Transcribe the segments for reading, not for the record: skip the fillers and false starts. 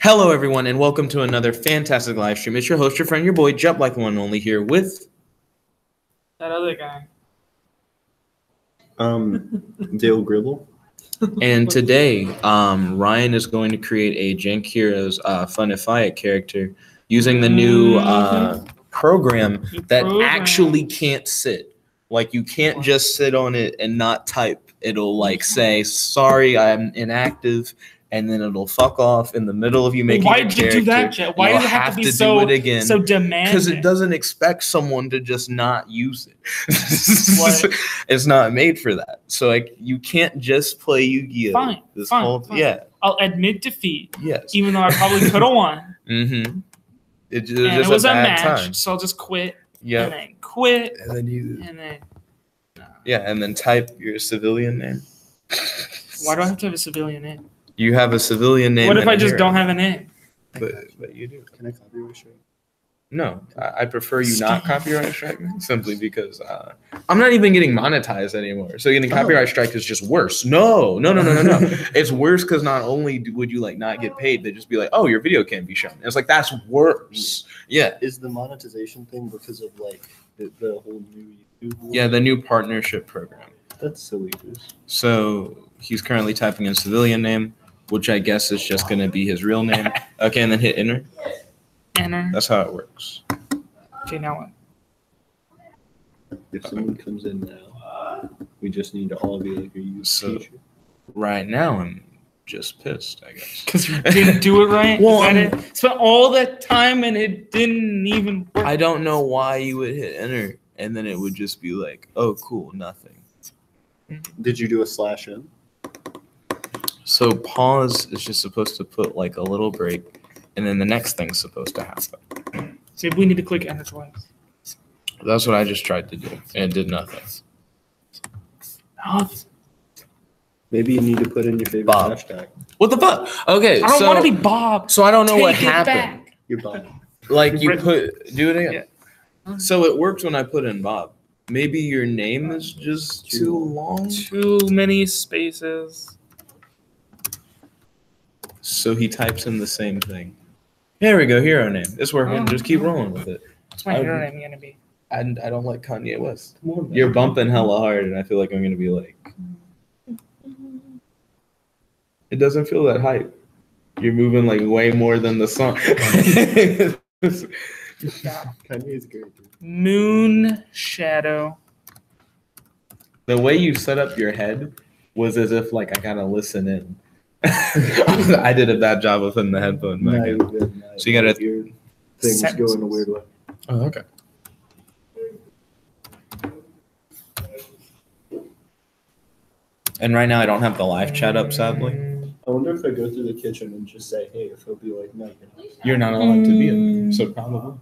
Hello, everyone, and welcome to another fantastic live stream. It's your host, your friend, your boy, Jump Like the One and Only, here with that other guy. Dale Gribble. And today, Ryan is going to create a Jank Heroes Funnifyic character using the new program that actually can't sit. Like, you can't just sit on it and not type. It'll, like, say, sorry, I'm inactive. And then it'll fuck off in the middle of you making Why a did character. you do that, Jet? Why does it have to be so demanding? Because it doesn't expect someone to just not use it. It's not made for that. So like you can't just play Yu-Gi-Oh. Fine. Yeah. I'll admit defeat. Yes. Even though I probably could have won. Mm-hmm. It was a match, time. So I'll just quit. Yeah. And then quit. And then you. And then. Yeah, and then type your civilian name. Why do I have to have a civilian name? You have a civilian name. What if I just don't have a name? But you do. Can I copyright strike? No, I prefer you not copyright strike me simply because I'm not even getting monetized anymore. So getting copyright strike is just worse. No. It's worse because not only would you like not get paid, they just be like, oh, your video can't be shown. And it's like that's worse. Yeah. Is the monetization thing because of like the whole new YouTube? Yeah, the new partnership program. That's silly. So he's currently typing in civilian name, which I guess is just going to be his real name. Okay, and then hit enter. Enter. That's how it works. Okay, now what? If someone comes in now, we just need to all be like, are you so right now, I'm just pissed, I guess. Because you didn't do it right? Well, it? Spent all that time and it didn't even work. I don't know why you would hit enter, and then it would just be like, oh, cool, nothing. Did you do a /n? So pause is just supposed to put like a little break, and then the next thing's supposed to happen. See, we need to click enter twice. That's what I just tried to do, and it did nothing. Maybe you need to put in your favorite hashtag. What the fuck? Okay, I don't want to be Bob. So I don't know what happened. You're Bob. Like you do it again. Yeah. So it worked when I put in Bob. Maybe your name is just too long. Too many spaces. So he types in the same thing. There we go, hero name. It's working. Just keep rolling with it. What's my hero name going to be? I don't like Kanye West. Come on, you're bumping hella hard, and I feel like I'm going to be like... It doesn't feel that hype. You're moving like way more than the song. Kanye's great. Moon Shadow. The way you set up your head was as if like I gotta listen in. I did a bad job of putting the headphone back in. So you gotta things go in a weird way. Oh, okay. And right now I don't have the live chat up, sadly. I wonder if I go through the kitchen and just say, hey, if he'll be like, no, you're not allowed to be in there. So probably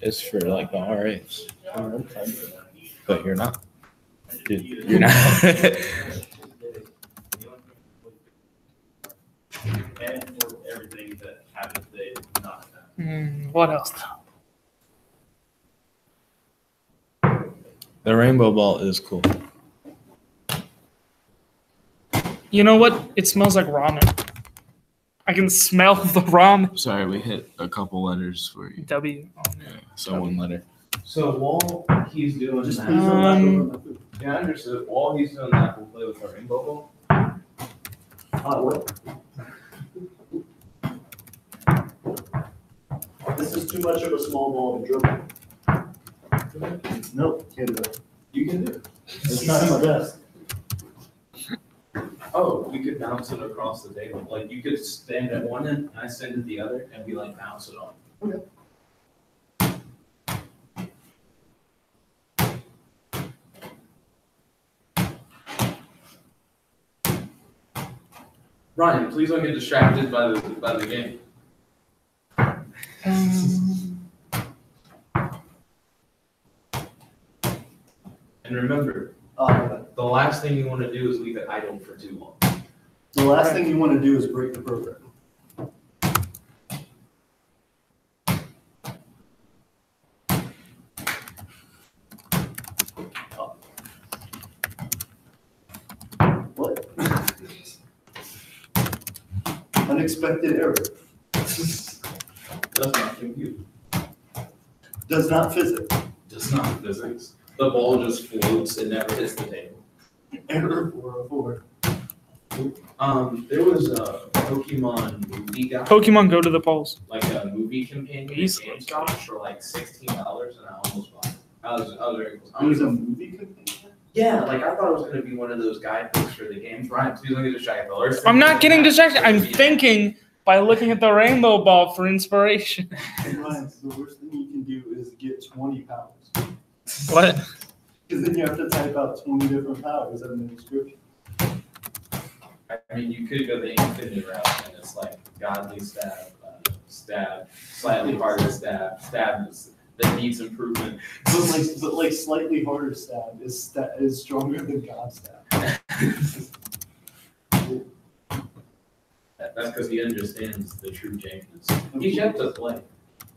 it's for like the RAs. But you're not. You're not. What else? The rainbow ball is cool. You know what? It smells like ramen. I can smell the ramen. Sorry, we hit a couple letters for you. W. Oh, yeah, so one letter. So while he's doing that, yeah, I understood. While he's doing that, we'll play with our rainbow ball. What? This is too much of a small ball to dribble. Nope, can't do it. You can do it. It's not my best. Oh, we could bounce it across the table. Like you could stand at one end, and I stand at the other, and we like bounce it on. Okay. Ryan, please don't get distracted by the game. And remember, the last thing you want to do is leave it idle for too long. The last thing you want to do is break the program. What? Unexpected error. Does not compute. Does not physics. Does not physics. The ball just floats and never hits the table. Error 404. There was a Pokemon movie guy. Pokemon Go to the polls. Like a movie companion at He's- GameStop for like $16, and I almost bought it. I was very close. It was a movie company? Yeah, like I thought it was gonna be one of those guidebooks for the games. Right? Please don't get distracted. I'm not getting distracted. I'm thinking by looking at the rainbow ball for inspiration. Ryan, the worst thing you can do is get 20 powers. What? Because then you have to type out 20 different powers in the description. I mean, you could go the infinity route, and it's like godly stab, stab, slightly harder stab, stab that needs improvement. But like slightly harder stab is stronger than God stab. That's because he understands the true Jankness. He's yet to play.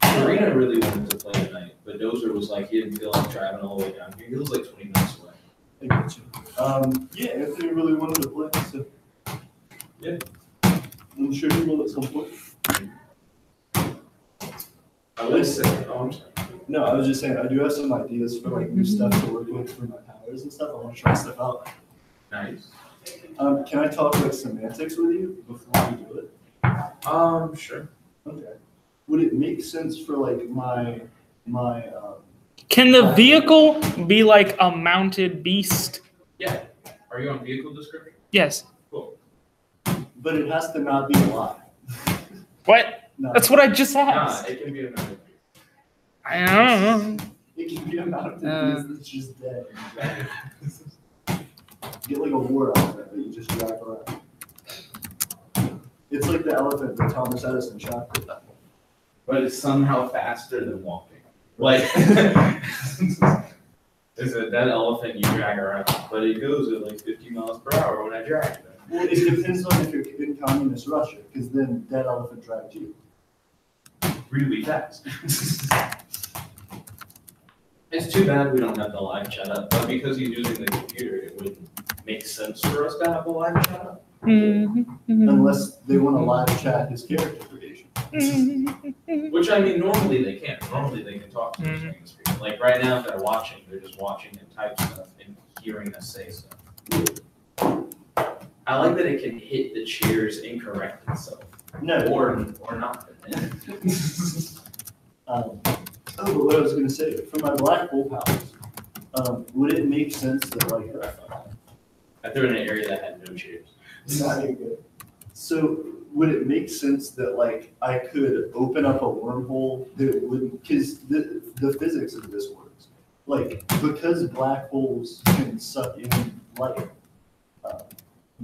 Serena really wanted to play tonight, but Dozer was like, he didn't feel like driving all the way down here. He was like 20 minutes away. I get you. Yeah, Anthony really wanted to play, so. Yeah. I'm sure he will at some point. I would say, oh, I'm sorry. No, I was just saying, I do have some ideas for like new stuff to work with for my powers and stuff. I want to try stuff out. Nice. Can I talk like semantics with you before we do it? Sure. Okay. Would it make sense for like my Can the vehicle be like a mounted beast? Yeah. Are you on vehicle description? Yes. Cool. but it has to not be alive. What? No. That's what I just Nah, asked. it can be another. I don't know. It can be a mountain that's just dead. Get like a war elephant that you just drag around. It's like the elephant that Thomas Edison shot. But it's somehow faster than walking. Like, it's a dead elephant you drag around, but it goes at like 50 miles per hour when I drag it. Well, it depends on if you're in communist Russia, because then dead elephant drags you. Really fast. It's too bad we don't have the live chat up, but because he's using the computer, it wouldn't make sense for us to have a live chat up. Unless they want to live chat his character creation. Which, I mean, normally they can. Normally they can talk to us during the speaker. Like right now, if they're watching, they're just watching and type stuff and hearing us say stuff. I like that it can hit the chairs and correct itself. No. Or not. But what I was going to say, for my black hole powers, would it make sense that, like, I threw it in an area that had no chairs. not even good. So, would it make sense that, like, I could open up a wormhole that wouldn't, because the physics of this works. Like, because black holes can suck in light,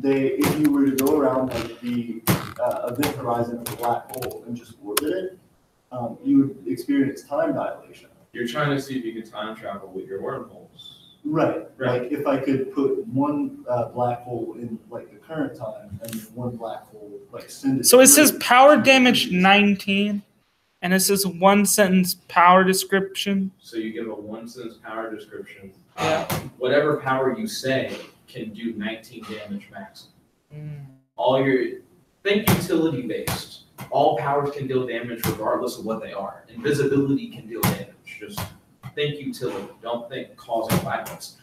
if you were to go around, like, the event horizon of a black hole and just orbit it, you would experience time dilation. You're trying to see if you can time travel with your wormholes. Right. Right. Like if I could put one black hole in like the current time and one black hole like send it. So it through. says power damage 19, and it says one sentence power description. So you give a one sentence power description. Yeah. Whatever power you say can do 19 damage maximum. All your think utility based. All powers can deal damage regardless of what they are. Invisibility can deal damage. Just think utility. Don't think causing violence.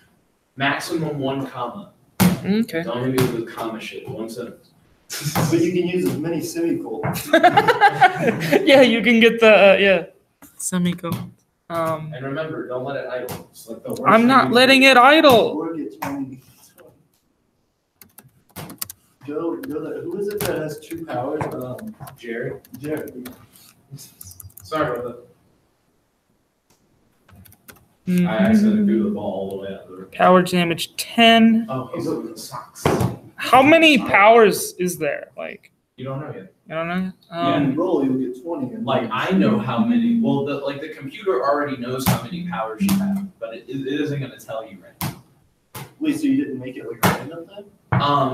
Maximum 1 comma. Okay. Don't hit me with comma shit. One sentence. But you can use as many semicolons. Yeah, you can get the semicolon. And remember, don't let it idle. It's like the worst I'm thing not you letting can it idle. Or get 20. Go who is it that has 2 powers? do. Jerry. Jared. Sorry about that. I accidentally threw the ball all the way out the room. Power damage 10. Oh, he's over the socks. How many powers is there? Like, You don't know yet. I don't know. When you roll, you'll get 20. And Like I know how many. Well, the computer already knows how many powers you have, but it isn't going to tell you right now. Wait, so you didn't make it like random then?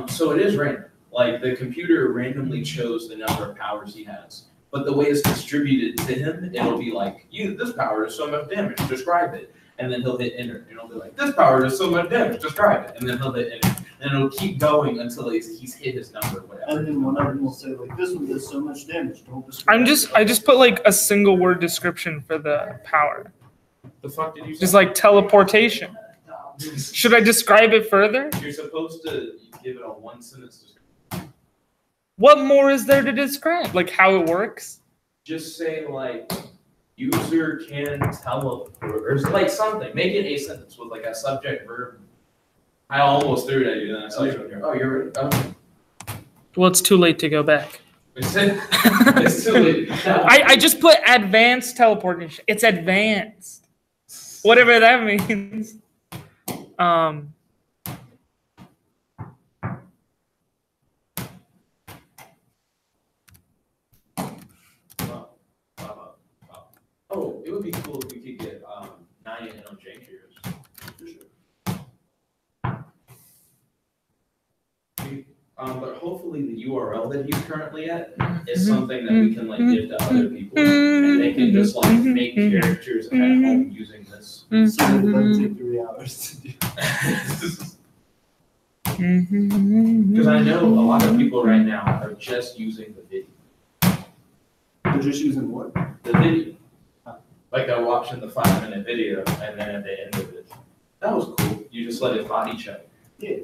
So it is random. Like the computer randomly chose the number of powers he has, but the way it's distributed to him, it'll be like, this power does so much damage. Describe it, and then he'll hit enter, and it'll be like, this power does so much damage. Describe it, and then he'll hit enter. and it'll keep going until he's hit his number, whatever. And then one of them will say like, "This one does so much damage. Don't describe." I just put like a single word description for the power. The fuck did you say? Just like teleportation. Should I describe it further? You're supposed to give it a 1-sentence description. What more is there to describe? Like how it works? Just say like user can teleport or like something. Make it a sentence with like a subject verb. I almost threw it at you, then I saw you in here. Oh, you're right. Oh. Well, it's too late to go back. It's too late. I just put advanced teleportation. It's advanced. Whatever that means. Oh, it would be cool if we could get 9 in on Jank heroes. For sure. But hopefully the URL that he's currently at is something that we can like give to other people, and they can just like make characters at home using this. So it doesn't take 3 hours to do. Because I know a lot of people right now are just using the video. They're just using what? The video. Like they're watching the 5-minute video, and then at the end of it, that was cool. You just let it body check. Yeah.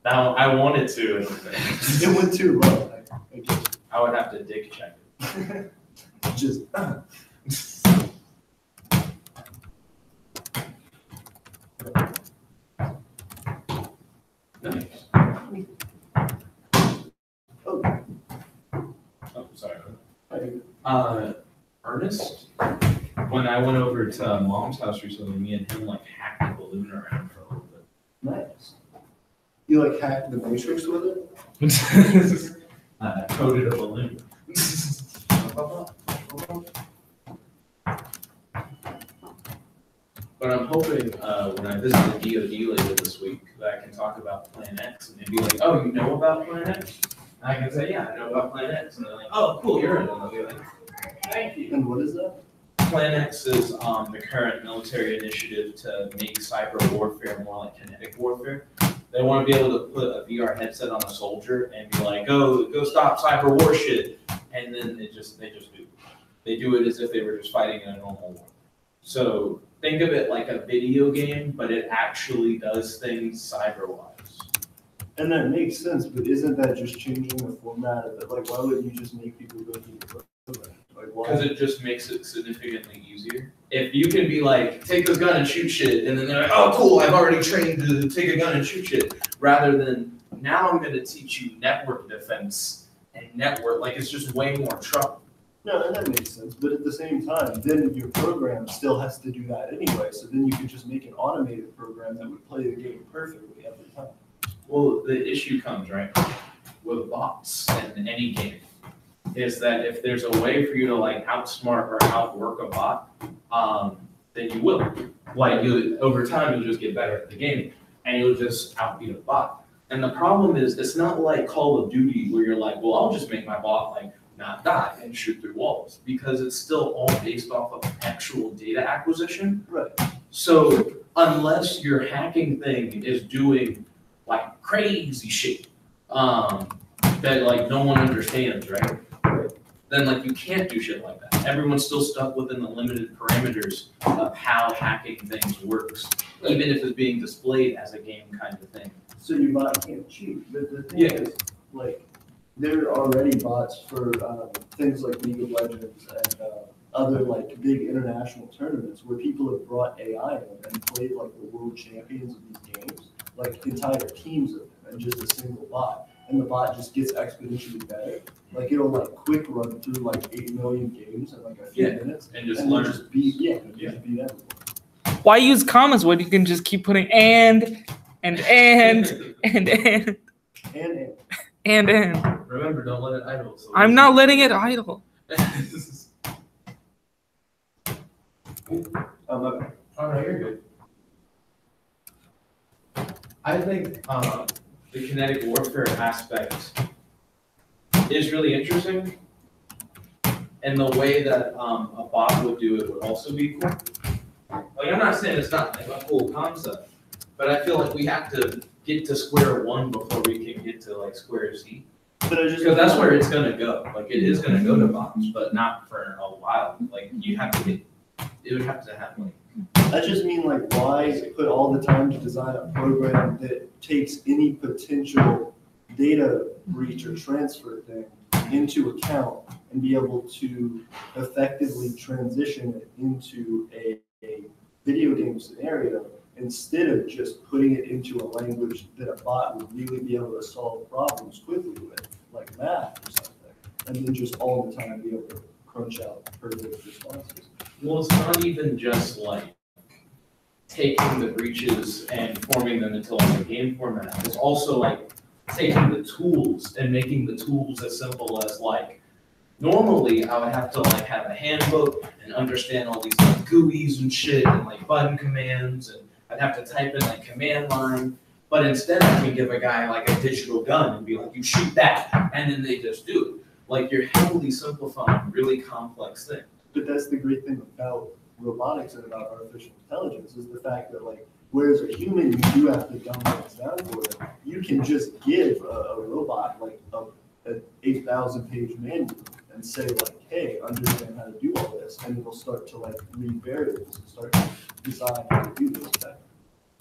Now I wanted to. It went too low. I would have to dick check it. Just. Nice. Oh. Oh, sorry. Ernest, when I went over to Mom's house recently, me and him like hacked the balloon around for a little bit. Nice. You like hacked the Matrix with it? Coded a balloon. But I'm hoping when I visit the DoD later this week that I can talk about Plan X and they'd be like, "Oh, you know about Plan X?" And I can say, "Yeah, I know about Plan X." And they're like, "Oh, cool, you're in." And I'll be like, "Thank you." And what is that? Plan X is the current military initiative to make cyber warfare more like kinetic warfare. They want to be able to put a VR headset on a soldier and be like, go stop cyber war shit. And then they just do. They do it as if they were just fighting in a normal war. So think of it like a video game, but it actually does things cyber-wise. And that makes sense, but isn't that just changing the format of it? Like, why wouldn't you just make people go through the program? Like, why? Because it just makes it significantly easier. If you can be like, take this gun and shoot shit, and then they're like, oh, cool, I've already trained to take a gun and shoot shit, rather than, now I'm going to teach you network defense and network, like it's just way more trouble. No, and that makes sense. But at the same time, then your program still has to do that anyway. So then you could just make an automated program that would play the game perfectly every time. Well, the issue comes, right, with bots in any game, is that if there's a way for you to like outsmart or outwork a bot, then you will. Like over time, you'll just get better at the game, and you'll just outbeat a bot. And the problem is, it's not like Call of Duty where you're like, well, I'll just make my bot like not die and shoot through walls, because it's still all based off of actual data acquisition. Right. So unless your hacking thing is doing like crazy shit that like no one understands, right? Then like you can't do shit like that. Everyone's still stuck within the limited parameters of how hacking things works, even if it's being displayed as a game kind of thing. So your bot can't cheat. But the thing Yeah. is, like, there are already bots for things like League of Legends and other like big international tournaments where people have brought AI in and played like the world champions of these games, like entire teams of them, and just a single bot. And the bot just gets exponentially better. Like it'll like quick run through like 8 million games in like a few minutes, and just then learn. just beat just beat everyone. Why use commas when you can just keep putting and. Remember, don't let it idle. So I'm not letting it idle. All right, you're good. I think the kinetic warfare aspect is really interesting, and the way that a bot would do it would also be cool. Like, I'm not saying it's not like a cool concept, but I feel like we have to get to square one before we can get to like square Z. But I just Because that's where it's gonna go. Like it is gonna go to bots, but not for a while. Like you have to get, it would have to happen. I just mean like why put all the time to design a program that takes any potential data breach or transfer thing into account and be able to effectively transition it into a video game scenario instead of just putting it into a language that a bot would really be able to solve problems quickly with, like math or something, and then just all the time be able to crunch out perfect responses. Well, it's not even just like taking the breaches and forming them into like a game format. It's also like taking the tools and making the tools as simple as like, normally I would have to like have a handbook and understand all these like GUIs and shit and like button commands, and I'd have to type in like command line. But instead I can give a guy like a digital gun and be like, you shoot that, and then they just do it. Like you're heavily simplifying really complex things. But that's the great thing about robotics and about artificial intelligence is the fact that like, whereas a human, you do have to dumb things down for it, you can just give a robot like an 8,000 page manual and say like, hey, understand how to do all this, and it'll start to like read variables and start to design how to do this better.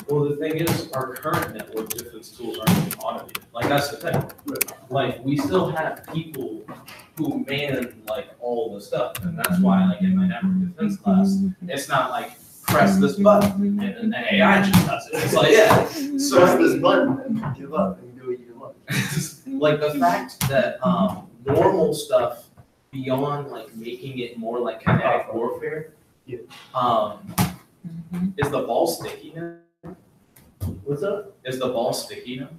Well, the thing is, our current network defense tools aren't even automated. Like, that's the thing. Right. Like, we still have people who man, like, all the stuff. And that's why, like, in my network defense class, it's not like, press this button, and then the AI just does it. It's like, yeah. So Press this button and give up and do what you want. like, the fact that normal stuff, beyond, like, making it more like kinetic warfare, Yeah. Is the ball sticky now? What's up? Is the ball sticky now?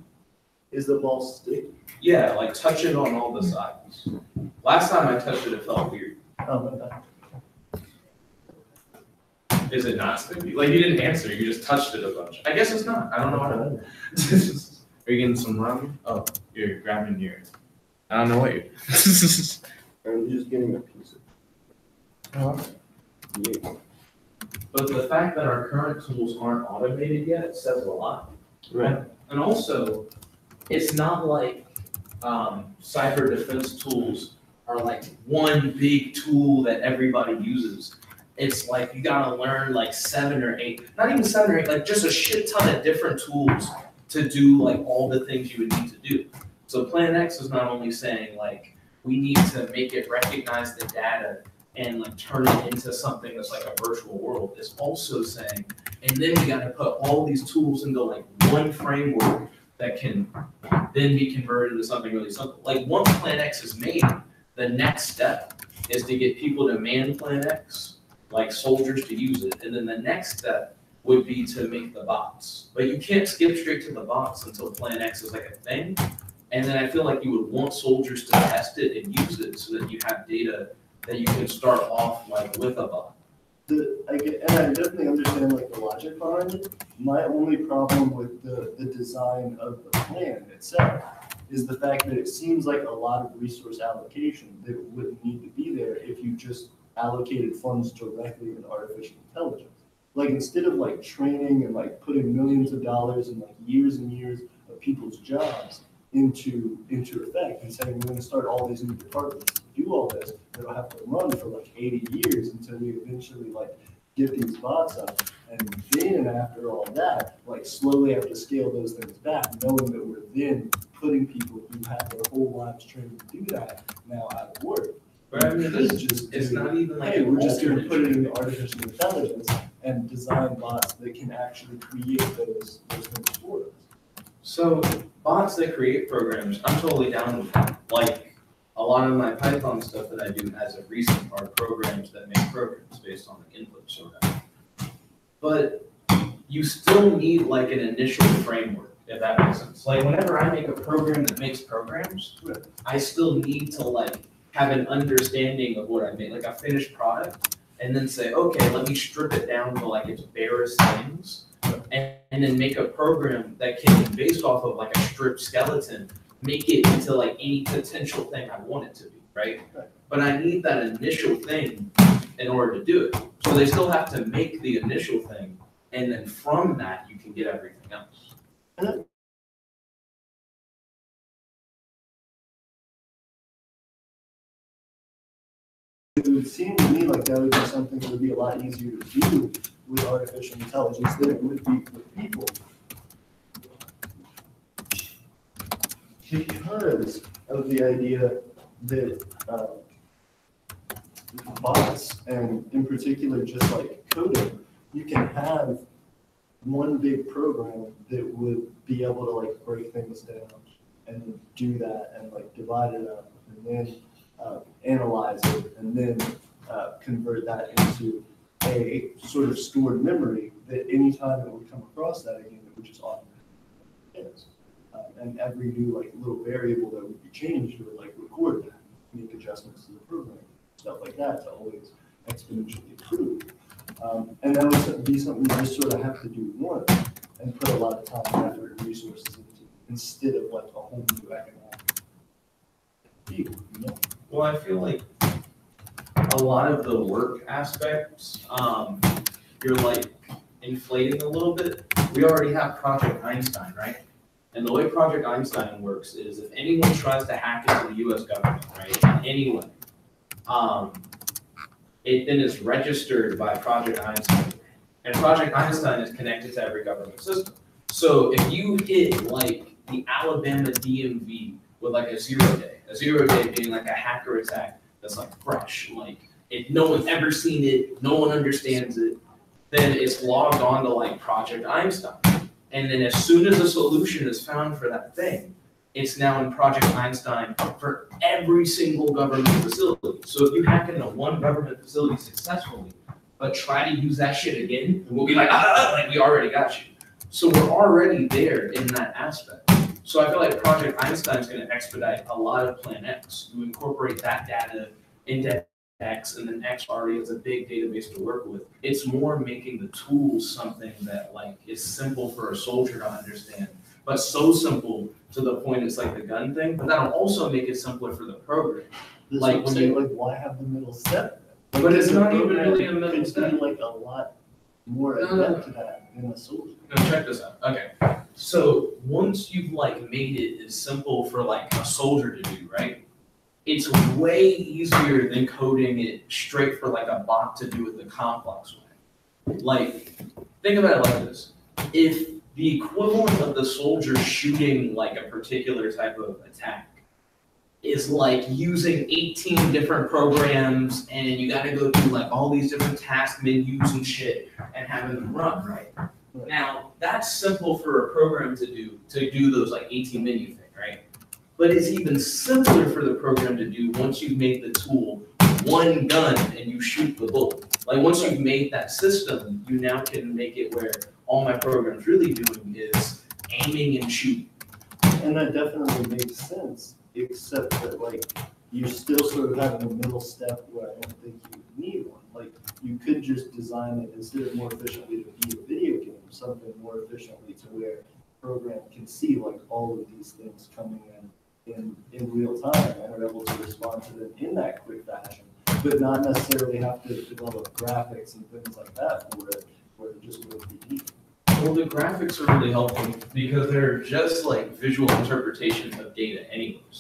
Is the ball sticky? Yeah, like touch it on all the sides. Last time I touched it, it felt weird. Oh, my God. Is it not sticky? Like you didn't answer, you just touched it a bunch. I guess it's not. I don't know how to. Are you getting some rum? Oh, you're grabbing your. I don't know what you're. I'm just getting a piece of. Yeah. But the fact that our current tools aren't automated yet says a lot. Right. And also, it's not like cyber defense tools are like one big tool that everybody uses. It's like you gotta learn like 7 or 8, not even 7 or 8, like just a shit ton of different tools to do like all the things you would need to do. So Plan X is not only saying like, we need to make it recognize the data and like turn it into something that's like a virtual world. It's also saying, and then we got to put all these tools into like one framework that can then be converted into something really simple. Like once Plan X is made, the next step is to get people to man Plan X, like soldiers to use it. And then the next step would be to make the bots. But you can't skip straight to the bots until Plan X is like a thing. And then I feel like you would want soldiers to test it and use it so that you have data that you can start off like with a bot. I definitely understand like the logic behind it. My only problem with the design of the plan itself is the fact that it seems like a lot of resource allocation that wouldn't need to be there if you just allocated funds directly in artificial intelligence. Like instead of like training and like putting millions of dollars and like years and years of people's jobs into effect and saying we're going to start all these new departments to do all this, that'll have to run for like 80 years until we eventually like get these bots up, and then after all that, like slowly have to scale those things back, knowing that we're then putting people who have their whole lives trained to do that now out of work. But I mean, it's not even like, hey, we're just going to put it into artificial intelligence and design bots that can actually create those things for us. So bots that create programs, I'm totally down with that. Like a lot of my Python stuff that I do as of recent are programs that make programs based on the inputs or whatever. But you still need like an initial framework, if that makes sense. Like whenever I make a program that makes programs, I still need to like have an understanding of what I made, like a finished product, and then say, okay, let me strip it down to like its barest things. And then make a program that can, based off of like a stripped skeleton, make it into like any potential thing I want it to be, right? But I need that initial thing in order to do it. So they still have to make the initial thing, and then from that you can get everything else. it would seem to me like that would be something that would be a lot easier to do with artificial intelligence than it would be with people. Because of the idea that bots, and in particular just like coding, you can have one big program that would be able to like break things down and do that and like divide it up and then analyze it and then convert that into a sort of stored memory that anytime it would come across that again, it would just automatically and every new like little variable that would be changed would like record that, make adjustments to the program, stuff like that to always exponentially improve. And that would be something you just sort of have to do once and put a lot of time, effort, and resources into, instead of like a whole new economic view. You know? Well, I feel like a lot of the work aspects, you're like inflating a little bit. We already have Project Einstein, right? And the way Project Einstein works is if anyone tries to hack into the US government, right, in any way, it then is registered by Project Einstein. And Project Einstein is connected to every government system. So if you hit like the Alabama DMV with like a 0 day being like a hacker attack that's like fresh, like if no one's ever seen it, no one understands it, then it's logged on to like Project Einstein. And then as soon as a solution is found for that thing, it's now in Project Einstein for every single government facility. So if you hack into one government facility successfully, but try to use that shit again, we'll be like, like we already got you. So we're already there in that aspect. So I feel like Project Einstein is going to expedite a lot of Plan X. You incorporate that data into X, and then X already has a big database to work with. It's more making the tools something that like is simple for a soldier to understand, but so simple to the point it's like the gun thing. But that'll also make it simpler for the program. This Like would when say, you, like, why have the middle step? Like, but it's not even program really a middle could step. be like a lot more No. adept to that than a soldier. No, check this out. Okay, so once you've like made it as simple for like a soldier to do, right? It's way easier than coding it straight for like a bot to do it the complex way. Like, think about it like this. If the equivalent of the soldier shooting like a particular type of attack is like using 18 different programs and you gotta go through like all these different task menus and shit and having them run, right? Now, that's simple for a program to do those like 18 menu thing, right? But it's even simpler for the program to do once you've made the tool one gun and you shoot the bullet. Like once you've made that system, you now can make it where all my program's really doing is aiming and shooting. And that definitely makes sense, except that like you're still sort of having a middle step where I don't think you need one. Like you could just design it instead of more efficiently to be a video game, something more efficiently to where the program can see like all of these things coming in real time and are able to respond to them in that quick fashion, but not necessarily have to develop graphics and things like that where it just wouldn't be needed. Well, the graphics are really helpful because they're just like visual interpretations of data anyways.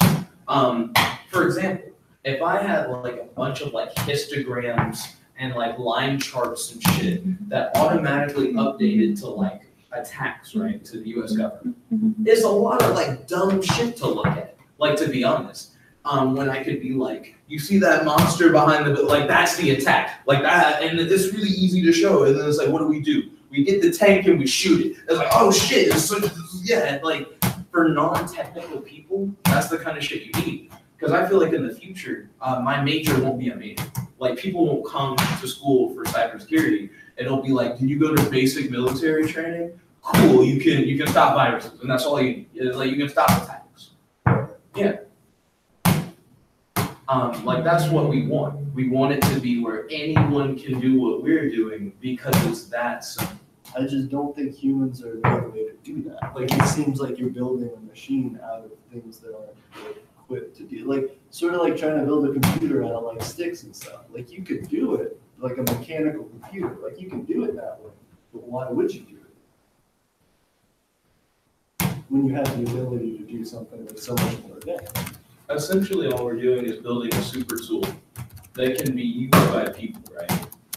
For example, if I had like a bunch of like histograms and like line charts and shit that automatically updated to like attacks, right, to the US government, there's a lot of like dumb shit to look at, like to be honest. When I could be like, you see that monster behind the, like that's the attack, like that, and it's really easy to show, and then it's like, what do? We get the tank and we shoot it. It's like, oh shit, it's so, yeah, like for non-technical people, that's the kind of shit you need. Because I feel like in the future, my major won't be a major. Like people won't come to school for cybersecurity. It'll be like, did you go to basic military training? Cool, you can stop viruses, and that's all you need. It's like you can stop attacks. Yeah. Like that's what we want. We want it to be where anyone can do what we're doing because it's that simple. I just don't think humans are the way to do that. Like it seems like you're building a machine out of things that aren't like, equipped to do. Like sort of like trying to build a computer out of like sticks and stuff. Like you could do it like a mechanical computer. Like you can do it that way. But why would you do it when you have the ability to do something that's so much more advanced? Essentially, all we're doing is building a super tool that can be used by people, right?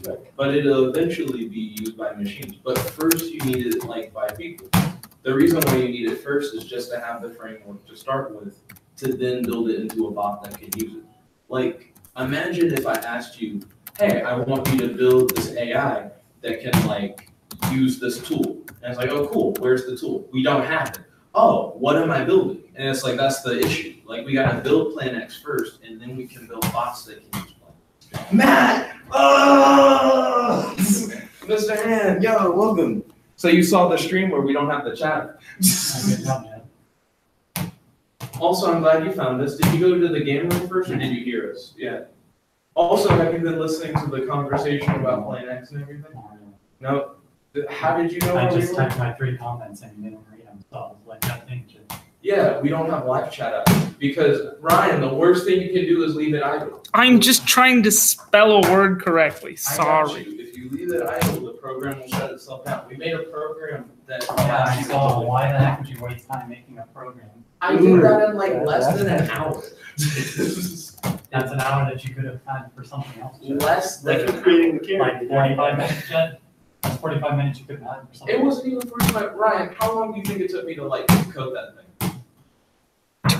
Right. But it'll eventually be used by machines. But first you need it like by people. The reason why you need it first is just to have the framework to start with, to then build it into a bot that can use it. Like, imagine if I asked you, hey, I want you to build this AI that can like use this tool. And it's like, oh cool, where's the tool? We don't have it. Oh, what am I building? And it's like, that's the issue. Like, we gotta build Plan X first, and then we can build bots that can use Plan X. Matt! Oh! Mr. Hand, yo, welcome. So you saw the stream where we don't have the chat. Also, I'm glad you found us. Did you go to the game room first, or did you hear us? Yeah. Also, have you been listening to the conversation about Plan X and everything? No. How did you know? I just typed my 3 comments and you didn't read them, so I was like, that thing should. Yeah, we don't have live chat up because Ryan, the worst thing you can do is leave it idle. I'm just trying to spell a word correctly. I got Sorry. you. If you leave it idle, the program will shut itself down. We made a program that. Yeah, I saw. Why the heck would you waste time making a program? I did that in like less than an hour. That's an hour that you could have had for something else. Less than Like an creating the Like character. 45 minutes, Jed? That's 45 minutes you could have had for something. It wasn't even 45. Ryan, how long do you think it took me to like code that thing?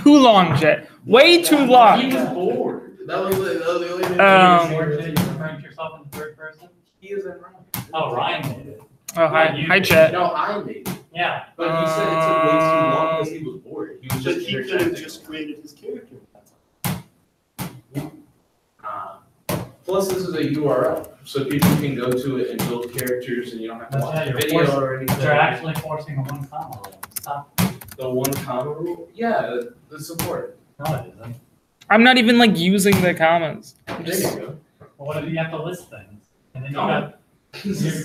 Too long, Jet. Way too He long. was bored. That was the only thing. You're referring to yourself in the third person? He is in Ryan. Oh, Ryan made it. Oh, hi, Jet. No, I made it. Yeah. But he said it took way too long because he was bored. He was But just he could have just created his character. Plus, this is a URL, so people can go to it and build characters, and you don't have to That's watch right, a you're video forcing- or anything. You're actually forcing a 1 comma rule. Stop. The 1 comma rule? Yeah, the support. No, it isn't. I'm not even like using the commas. I'm There just- you go. Well, what if you have to list things? And then you Oh. got.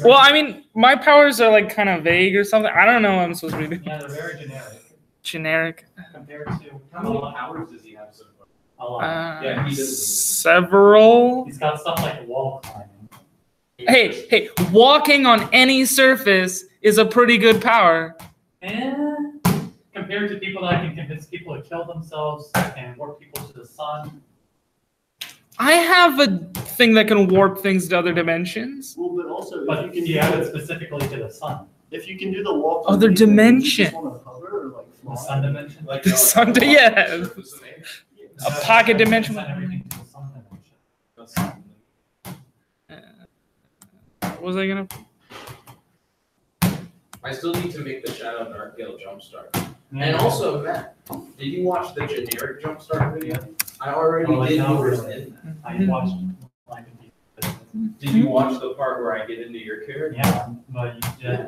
Well, I mean, my powers are like kind of vague or something. I don't know what I'm supposed to be doing. Yeah, they're very generic Generic. compared to How many powers does he have so far? a lot. Yeah, he doesn't even- Several. He's got stuff like wall climbing. Hey, walking on any surface is a pretty good power. And compared to people that can convince people to kill themselves and warp people to the sun. I have a thing that can warp things to other dimensions. Well, but also But if you you can have do it specifically to the sun. if you can do the walk. Other dimension. Hover or like The fly. sun dimension. Like, The sun, yeah. A pocket dimension. Send everything to the sun dimension. What was I gonna? I still need to make the Shadow Darkgale jumpstart. Yeah. And also, Matt, did you watch the generic jumpstart video? I already Oh, did no, yours really. in that. I watched like Did you watch the part where I get into your character? yeah, but you did,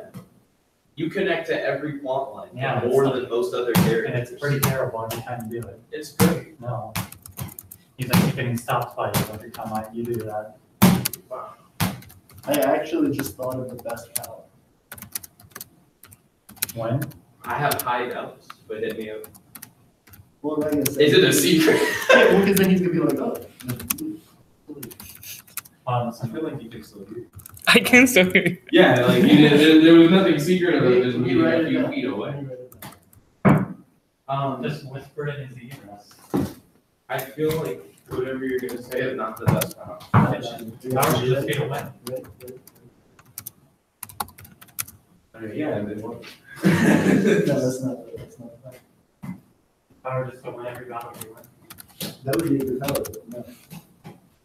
You connect to every plot line Yeah, more it's- than most other and characters. it's pretty terrible every time you do it. It's great. No. He's like keep getting stopped by you every time you do that. Wow. I actually just thought of the best power. When? I have high doubts, but hit me up. Well, I'm not gonna say. Is it a secret? Yeah, well, because then he's gonna be like, oh. Honestly. feel like you can still hear. I can still hear you. Yeah, like you did, there was nothing secret about it. Just Let me meeting write a it few down. feet away. Let me write it down. Just whisper it in his ear. I feel like whatever you're gonna say is not the best power. How would you just get away? Yeah, and then what? No, that's not. Power just go whenever you got everywhere. That would be a good power, but no.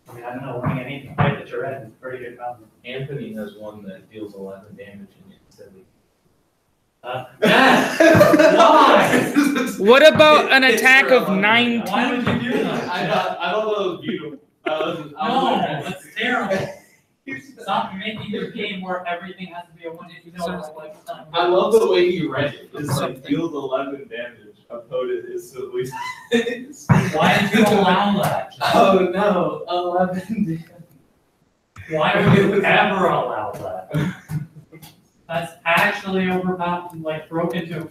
I mean, I don't know, winning any fight that you're in is pretty good power. Anthony has one that deals 11 damage instantly. Why? What about an It's attack for of 11. 19? Why would you do that? I don't know, it was beautiful. No, that's terrible. Stop making your game where everything has to be a 1-hit kill. I love the way he read it. It's like deals 11 damage. Opponent instantly. Why did you allow that? Oh no, 11 damage. Why would you ever allow that? That's actually overpowered, like broken to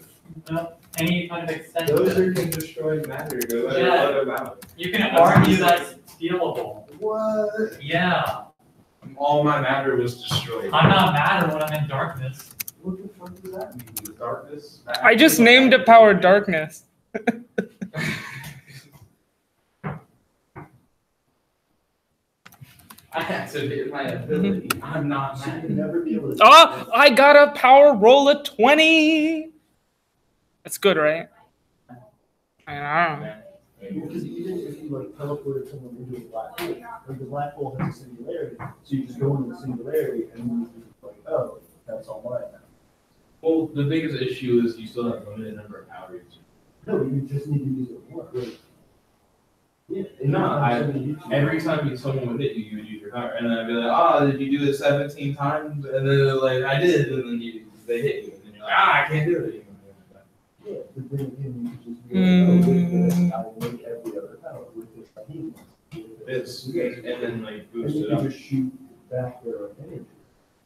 any kind of extent. Those are can destroy matter. Go ahead and Yeah. let them out. You can argue that's stealable. What? Yeah, All my matter was destroyed. I'm not mad when I'm in darkness. What the fuck does that mean? The darkness? I just named it Power Darkness. I activated my ability. I'm not So mad. you'd never be able to. Oh, I got a power roll of 20. That's good, right? I don't know. Because even if you like teleported someone into a black hole, like the black hole has a singularity, so you just go into the singularity and then you just like, oh, that's all mine now. Well, the biggest issue is you still have a limited number of power users. No, you just need to use it once. Like, yeah. No, every time someone would hit you, you would use your power. And then I'd be like, oh, did you do it 17 times? And then like, I did. And then they hit you. And then you're like, I can't do it anymore. Yeah, but then again, you could just be like, oh, with this, I will make every other power. With this, I need one. This, and then like And boost you it can up. just shoot back their energy.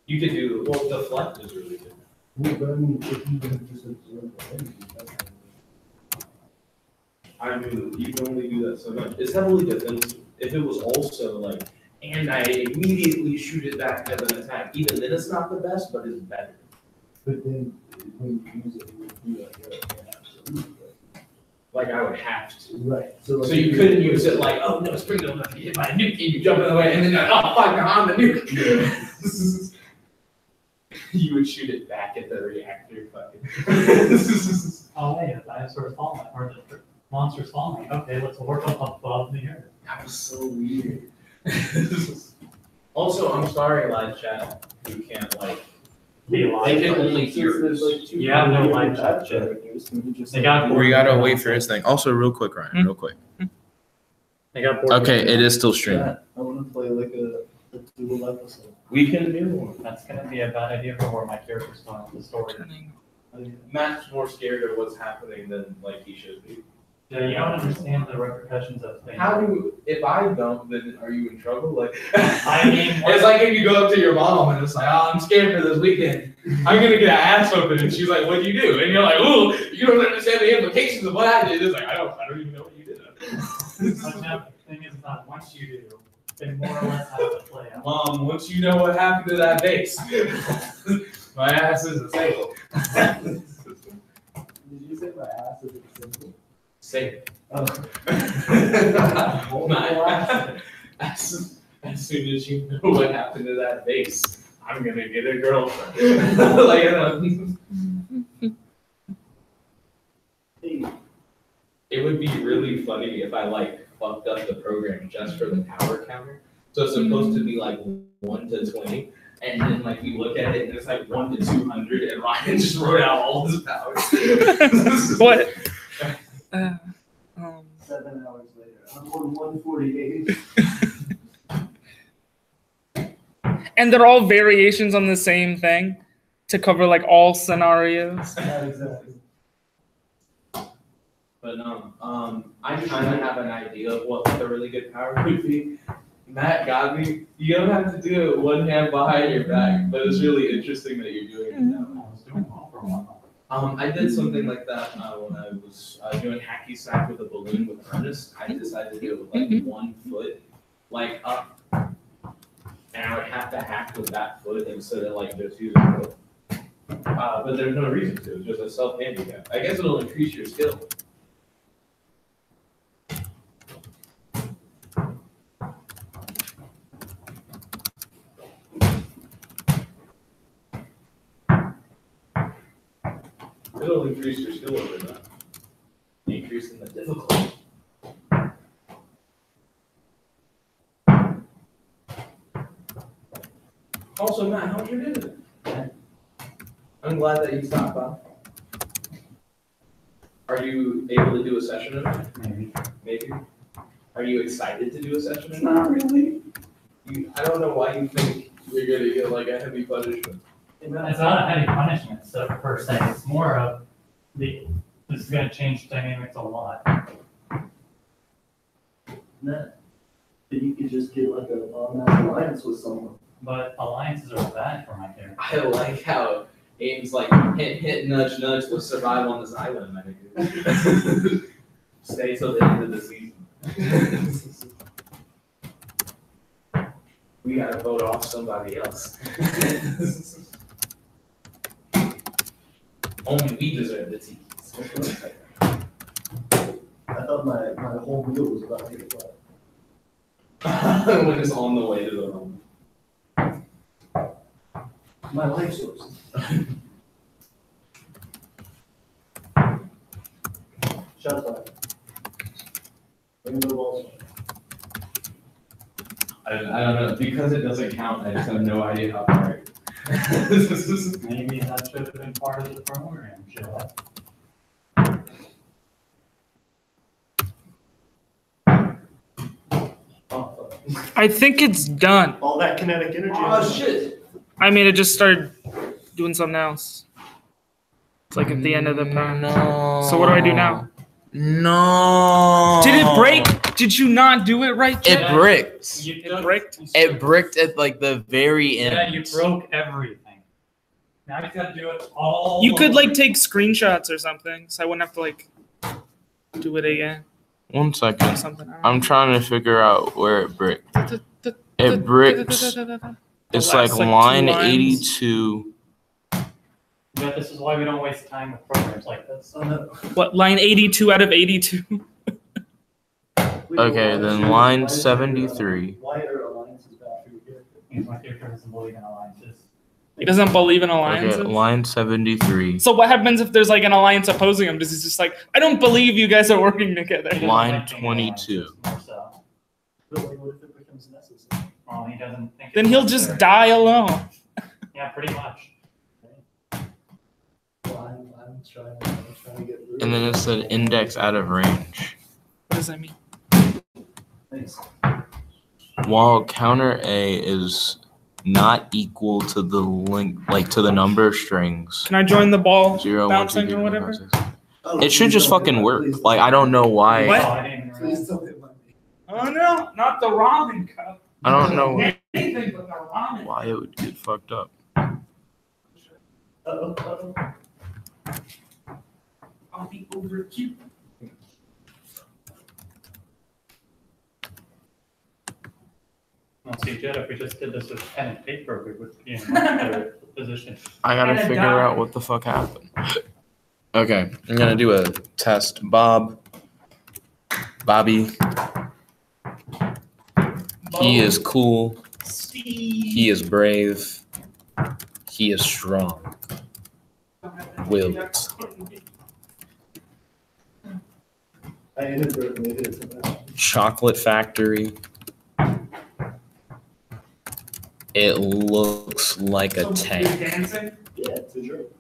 You could do, well, deflect is really good. Yeah, but I mean, if you can just absorb the energy, that's I mean, you can only do that so much. It's heavily defensive. If it was also like, and I immediately shoot it back as an attack, even then it's not the best, but it's better. But then when you use it, you would be like, yeah, absolutely. Like I would have to. Right. So So you couldn't use it like, oh no, spring don't let me hit my nuke, and you jump in the way, and then you're like, oh fuck, now I'm the nuke. You would shoot it back at the reactor, fucking. Oh wait, the dinosaur's falling, or the monster's falling. Okay, let's work up above the earth. That was so weird. Also, I'm sorry, live chat, you can't like. Be They alive. can only hear us. You have no live chat. They got We gotta wait for his thing. Also, real quick, Ryan, real quick. They got bored. Okay, it is still streaming. I want to play like a dual episode. We can do one. That's gonna be a bad idea for where my character's going with the story. Matt's more scared of what's happening than like he should be. Yeah, you don't understand the repercussions of things. How do, if I don't, then are you in trouble? Like, I mean, it's like if you go up to your mom and it's like, oh, I'm scared for this weekend. I'm gonna get an ass open, and she's like, what'd you do? And you're like, ooh, you don't understand the implications of what I did. It's like, I don't even know what you did. but now the thing is that once you do, they more or less have to play out. Mom, once you know what happened to that base, my ass is a single. Did you say my ass is a symbol? Same. Oh. As soon as you know what happened to that base, I'm gonna get a girlfriend. Like, it would be really funny if I like fucked up the program just for the power counter. So it's supposed to be like 1 to 20. And then like you look at it and it's like 1 to 200 and Ryan just wrote out all his powers. What? 7 hours later, I'm on 148. And they're all variations on the same thing to cover like all scenarios. Not exactly. But no, I kind of have an idea of what like, a really good power would be. Matt got me. You don't have to do it one hand behind your back, but it's really interesting that you're doing it that way. I was doing well for a while. I did something like that when I was doing hacky sack with a balloon with Ernest. I decided to do it with like 1 foot, like up, and I would have to hack with that foot instead of like just using it. But there's no reason to. It's just a self-handicap. I guess it'll increase your skill. It'll increase your skill over time. Increasing the difficulty. Also, Matt, how's your day? I'm glad that you stopped by. Are you able to do a session tonight? Maybe. Are you excited to do a session tonight? Not really. I don't know why you think you're gonna get like a heavy punishment. It's not a heavy punishment stuff per se. It's more of this is going to change dynamics a lot. That you could just get like an automatic alliance with someone. But alliances are bad for my character. I like how Aiden's like hit, nudge, nudge, let's survive on this island, my nigga. Stay till the end of the season. We gotta vote off somebody else. Only we deserve the tea. I thought my whole wheel was about to get flat. when it's on the way to the room. My life source. Shots fired. Rainbow balls. I don't know. Because it doesn't count, I just have no idea how far. Maybe that should have been part of the program, Joe. I think it's done. All that kinetic energy. Oh shit! I mean, it just started doing something else. It's like at the end of the power. No. So what do I do now? No. Did it break? Did you not do it right? It Jeff? bricked. It bricked? It bricked at like the very end. Yeah, you broke everything. Now you gotta do it all. You could like take screenshots or something, so I wouldn't have to like do it again. 1 Or second. something. I'm trying to figure out where it bricked. It bricks. It's like last, like, line 2 lines. 82. But this is why we don't waste time with programs like this. What, line 82 out of 82? Okay, then line 73. Why are alliances bad for your character? My character doesn't believe in alliances. He doesn't believe in Okay, alliances? line 73. So what happens if there's like an alliance opposing him? Does he just like, I don't believe you guys are working together? He doesn't Line like being 22. alliances, more so. But like, what if it becomes necessary? Well, he doesn't think. Then it's he'll just necessary. die alone. Yeah, pretty much. Well, I'm trying to get through. And then it said index out of range. What does that mean? Thanks. While counter A is not equal to the link, like to the number of strings. Can I join the ball 0, 1, 2, bouncing 3, or 4, whatever? 5, 6. Oh, It should just fucking work. Like I don't know why. What? Oh, I didn't Please realize. don't hit my knee. Oh no, not the ramen cup. I don't know Anything but the ramen. why it would get fucked up. Uh-oh. I'll be over cute. Well, see, Jed, if we just did this with pen and paper, we would be in a much better position. I gotta And a figure dime. out what the fuck happened. Okay, I'm gonna do a test. Bobby. He is cool. He is brave. He is strong. Willed. I inadvertently hit something. Chocolate factory. It looks like a tank. Dancing? Yeah, it's a joke.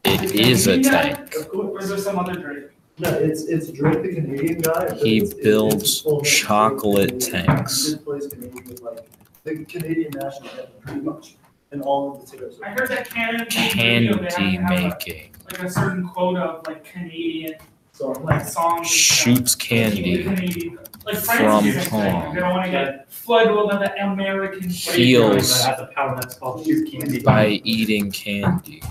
It is a tank. Of Or course. is there some other Drake? No, it's Drake the Canadian guy. but He it's builds full of chocolate Canadian- tanks. He just plays Canadian with like the Canadian national anthem pretty much, and all of the tickets. I heard that Canada Candy making. like a certain quota of like Canadian So like songs. and stuff. Shoots candy Canadian, like from France is a thing. home. They don't want to get flooded with the American. Heals That has a power that's called shoot candy. by eating candy.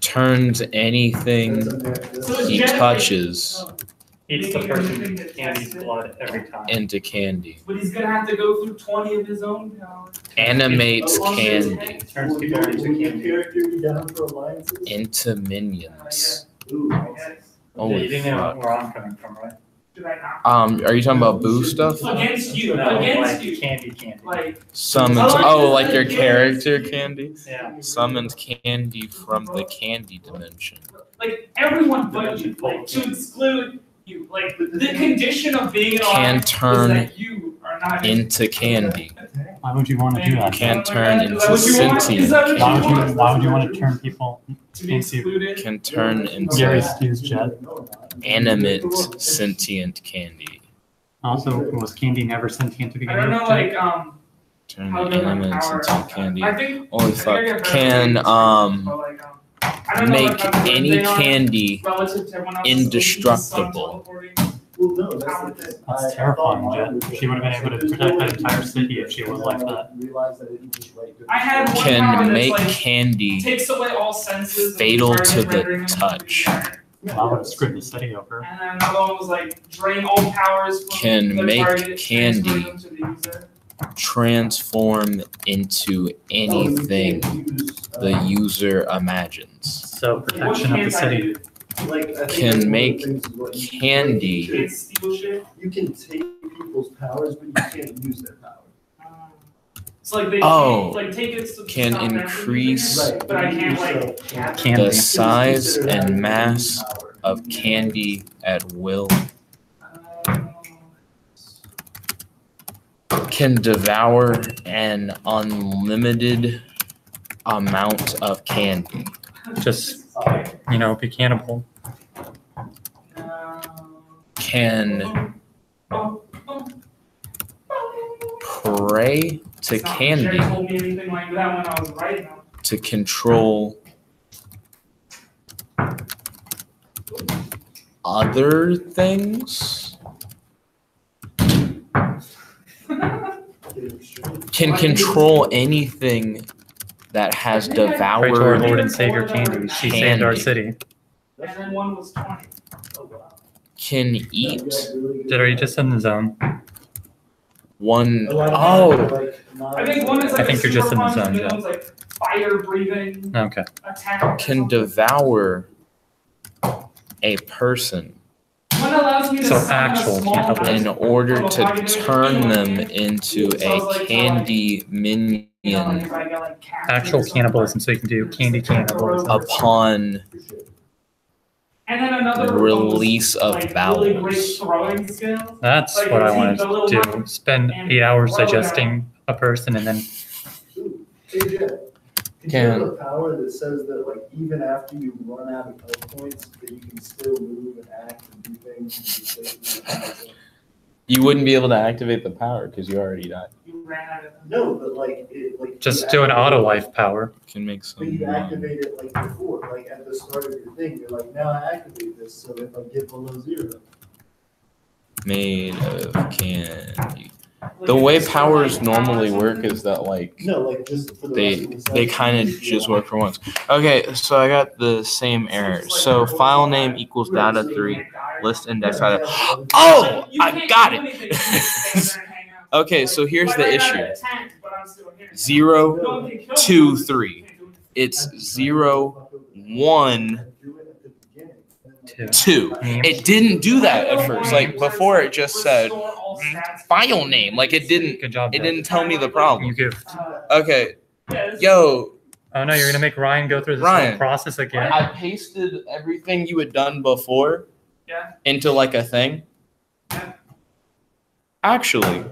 Turns anything So he Jen- touches Eats the person candy's blood every time. into candy. But he's gonna have to go through 20 of his own powers. Animates candy Turns people into candy. character be down for alliances? into minions. Ooh, I guess. Holy You know fuck. where I'm coming from, right? Should I not? Are you talking about boo stuff? Against you. No, Against like you. candy. Like Summons. Oh, like your character candy? Yeah. Summons candy from the candy dimension. like everyone but you. Like to exclude you. Like the condition of being an Can alliance turn is that you are not into candy. Why would you want to do that? Can turn Is into that what you want? Is sentient that what Why would candy. you? Why would you want to turn people to be into excluded. Can turn Gary into Stu's Jet? animate sentient candy. Also, was candy never sentient to I begin don't with? know, Jet? like Turn how different animate powers. sentient candy. I think. Holy I think I fuck. got Can better ratings, but, like, I don't know, make like, how good any they are candy relative to everyone else's indestructible. sun teleporting. Well, no, that's the thing. That's I terrifying, thought mine Jet. was She would have been able to there's protect no that way entire to city if she was like that. Realized I didn't just write good. I had one power Can that's make like candy takes away all senses. and fatal target to the rendering them to touch. be there. I would have screwed the city over. And then another one was like drain all powers from Can the make target, candy transfer them to the user. transform into anything the user imagines. So What protection of can't the I city. do? Like, I think Can that's one of the make things is what you candy. You can't steal shit. You can take people's powers, but you can't use their power. It's like they Oh, can't, like take it. To can stop them from increase using it, but I can't like have it. the Candy. size Consider and having mass power. of candy at will. Can devour an unlimited amount of candy. Just, be cannibal. Can pray to It's not- candy Jerry told me anything like that when I was writing them. to control other things. Can control anything that has Pray to our Lord devoured and Savior Candy. She saved our city. And then one was 20. can eat Did are you just in the zone? one. A lot of Oh, like, not- I think one is like I think a you're just in the super punch, zone, and the Jeff. other one's like fire breathing Okay. attack. or can something. devour a person One allows me to So summon a actual small cannibal. in person. order to turn them into So I was a like, candy minion You know, like, if I get, like, captured or Actual something. cannibalism, so you can do candy cannibalism. upon And then another release of like, really great bowels. throwing skills. That's Like, what I you want take the little to do. one Spend and 8 hours throw it digesting a person and then Ooh, hey, Jeff, did you Can- have a power that says that like even after you run out of health points, that you can still move and act and do things? And do things? You wouldn't be able to activate the power because you already died. You ran out of them. No, but like it like just you do an activate auto it- life power. Can make But some. you activate it like before, like at the start of your thing. You're like, now I activate this, so if I get below 0. Made of candy. Like, The way it's powers like normally powers work and- is that like No, like just for the they rest of the they session, kind of you just feel work for once. Okay, so I got the same error. So file name equals data 3, list index Yeah, data. yeah, yeah. Oh, You I can't got do it. anything. You just stay there and hang out. Okay, Like, so here's like, the I got issue. attacked, but I'm still here. 0, No one can kill 2, me. 3. You can't do anything. It's 0, 1, Do it at the beginning. 2. It didn't do that at first. Like before, it just said file name. Like it didn't. Good job. It Jeff. didn't tell me the You problem. give. Okay, Yeah, this- yo, Oh no, you're gonna make Ryan go through this Ryan. whole process again. I pasted everything you had done before Yeah. into like a thing. Yeah. Actually,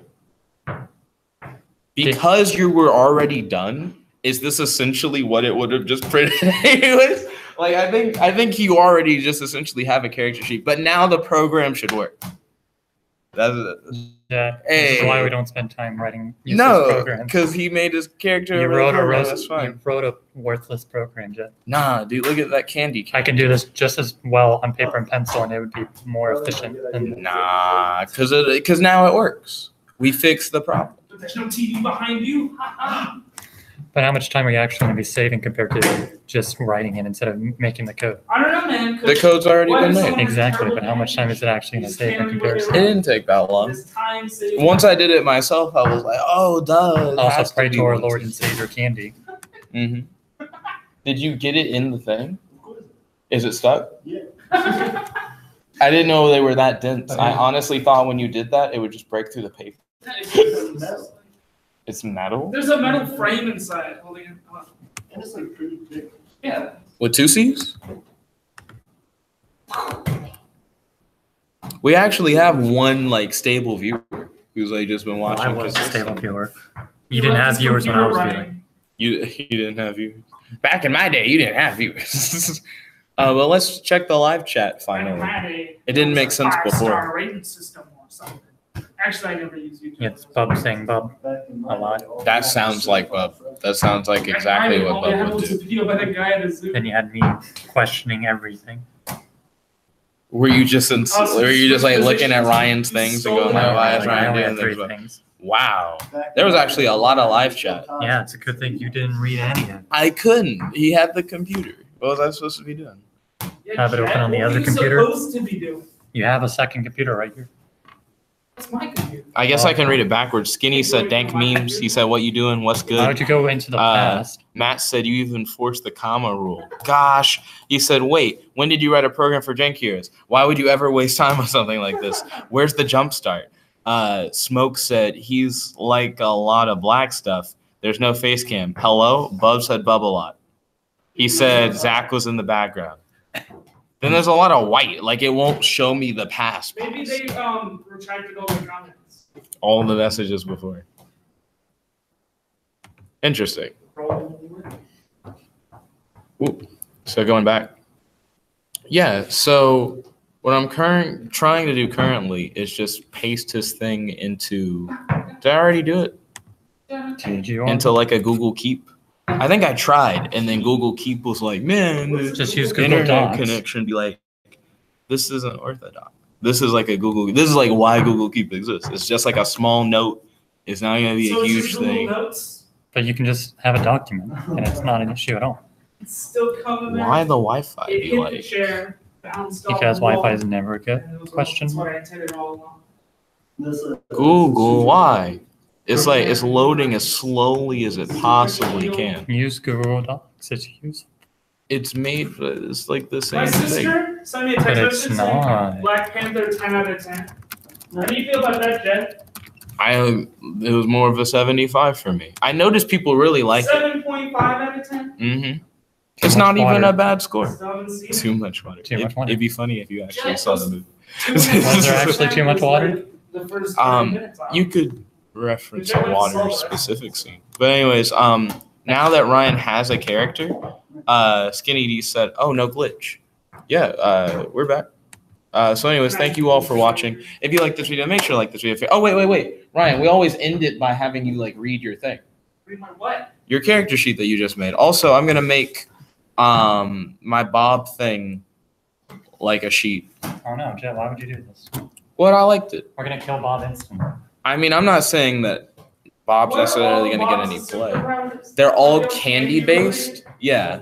because you were already done, is this essentially what it would have just printed anyways? Like I think you already just essentially have a character sheet, but now the program should work. That's Yeah. This is Hey. why we don't spend time writing useless no, programs. because he made his character. You a real wrote a program, that's fine. you wrote a worthless program, Jeff. Nah, dude, look at that candy. I can do this just as well on paper and pencil, and it would be more efficient. And Nah, because now it works. We fixed the problem. But there's no TV behind you. Ha, ha. but how much time are you actually going to be saving compared to just writing it instead of making the code? I don't know, man. 'cause The code's already what been if made. someone has Exactly, terrible but how much time is it actually going to Just save in can't remember comparison? It didn't take that long. This time saving- Once I did it myself, I was like, oh, duh. Also, pray to our Lord and Savior Candy. Mm-hmm. Did you get it in the thing? Is it stuck? Yeah. I didn't know they were that dense. I honestly thought when you did that, it would just break through the paper. It's metal? There's a metal frame inside holding it up. And it's like pretty thick. Yeah. With 2 C's? We actually have one like stable viewer who's like just been watching. I was a stable consistently. viewer. You didn't have viewers when I was viewing. You didn't have viewers. Back in my day, you didn't have viewers. Well, let's check the live chat finally. It didn't make sense before. 5-star rating system or something. Actually, I never use YouTube. It's Bub saying Bub. Back in my A lot. day, all That the sounds like Bub. That sounds like exactly what Bub would do. Video by the guy at a zoo. Then you had me questioning everything. Were you just were you just like looking at positions. Ryan's things and going, like, why is I Ryan only doing had 3 this? things. Wow. Back There was in my actually day, a lot of live chat. Yeah, it's a good thing you didn't read any of it. I couldn't. He had the computer. What was I supposed to be doing? Yeah, Have it open Chad, on the what other were you computer? supposed to be doing? You have a second computer right here. That's my computer. I guess I can read it backwards. Skinny said dank memes. He said, what you doing? What's good? How would you go into the past? Matt said you even forced the comma rule. Gosh. He said, wait, when did you write a program for Jank Heroes? Why would you ever waste time on something like this? Where's the jump start? Smoke said he's like a lot of black stuff. There's no face cam. Hello? Bub said bub a lot. He said Zach was in the background. Then there's a lot of white. Like, it won't show me the past. Maybe they retracted all the comments. All the messages before. Interesting. Ooh. So going back. Yeah, so what I'm trying to do currently is just paste his thing into, did I already do it? Into like a Google Keep. I think I tried, and then Google Keep was like, man, Just use Google internet Docs. connection. Be like, this isn't orthodox. This is like a Google. This is like why Google Keep exists. It's just like a small note. It's not going to be a huge thing. Notes? But you can just have a document, and it's not an issue at all. It's still coming. Why the Wi-Fi? It Be hit the like, chair, bounced off Because the wall, Wi-Fi is never a good and it was question. That's what I intended all along. Google, why? It's like it's loading as slowly as it possibly can. Use Google Docs. It's useful. It's made, but it's like the My same thing. sister sent me a But text it's message saying not. Black Panther 10 out of 10. How do you feel about that, Jen? It was more of a 75 for me. I noticed people really like it. 7.5 out of 10? Mm-hmm. It's not much even water. a bad score. Still haven't seen it. Too much water. Too much water. It'd be funny if you actually saw the movie. Was there actually too much water? The first 20 minutes out. You could reference a water specific scene. But anyways, now that Ryan has a character, Skinny D said, oh, no glitch. Yeah, we're back. So anyways, thank you all for watching. If you like this video, make sure to like this video. Oh, wait. Ryan, we always end it by having you like read your thing. Read my what? Your character sheet that you just made. Also, I'm going to make my Bob thing like a sheet. Oh no, Jeff, why would you do this? Well, I liked it. We're gonna kill Bob instantly. I mean, I'm not saying that Bob's necessarily going to get any play. They're all candy based. Yeah.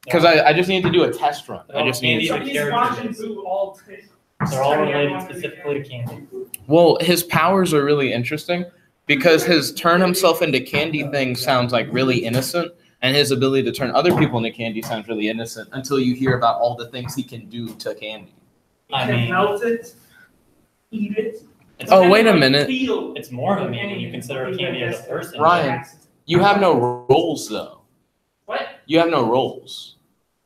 Because I just need to do a test run. I just need to. He's watching Boo all day. They're all related specifically to candy. Well, his powers are really interesting because his turn himself into candy thing sounds like really innocent, and his ability to turn other people into candy sounds really innocent until you hear about all the things he can do to candy. I mean, melt it, eat it. Oh, wait a minute. It's more of a mean when you consider a candy as a person. Ryan, you have no roles though. What? You have no roles.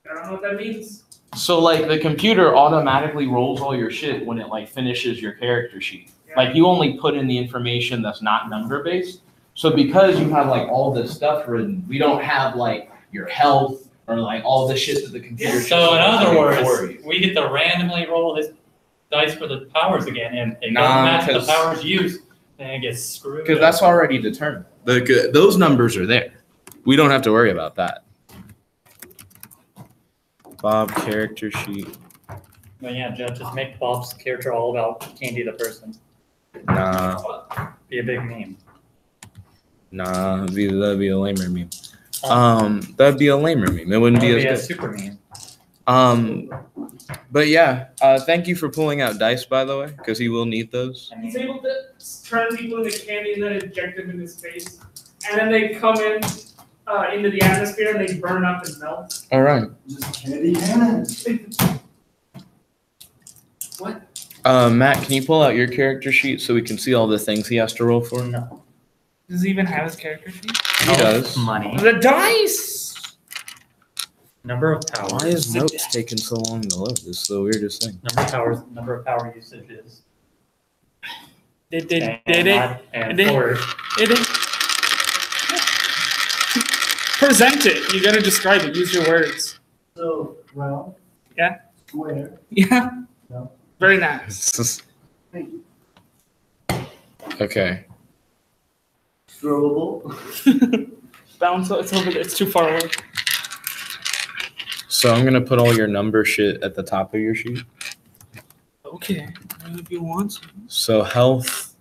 I don't know what that means. So like the computer automatically rolls all your shit when it like finishes your character sheet. Yeah. Like you only put in the information that's not number based. So because you have like all this stuff written, we don't have like your health or like all the shit that the computer. So in other for words, you. we get to randomly roll this dice for the powers again, and it Nah, doesn't match the 'cause- powers used, then it gets screwed. Because that's already determined. Those numbers are there. We don't have to worry about that. Bob character sheet. But yeah, Jeff, just make Bob's character all about Candy the person. Nah, Be a big meme. that'd be a lamer meme. That'd be a lamer meme. It wouldn't That would be be a as super meme. good. But yeah, thank you for pulling out dice, by the way, because he will need those. I He's mean, able to turn people into candy and then inject them in his face. And then they come in into the atmosphere and they burn up and melt. All right. Just candy hands. What? Matt, can you pull out your character sheet so we can see all the things he has to roll for? no. Does he even have his character sheet? He does. Money. The dice! Number of powers. Why is notes taking so long to load? This is the weirdest thing. Number of power usages. Did And Did- forward. it? Present it. You gotta describe it. Use your words. So, round. Yeah. Square. Yeah. No. Very nice. Okay. Throwable. Bounce. It's over there. It's too far away. So I'm gonna put all your number shit at the top of your sheet. Okay. If you want. So health.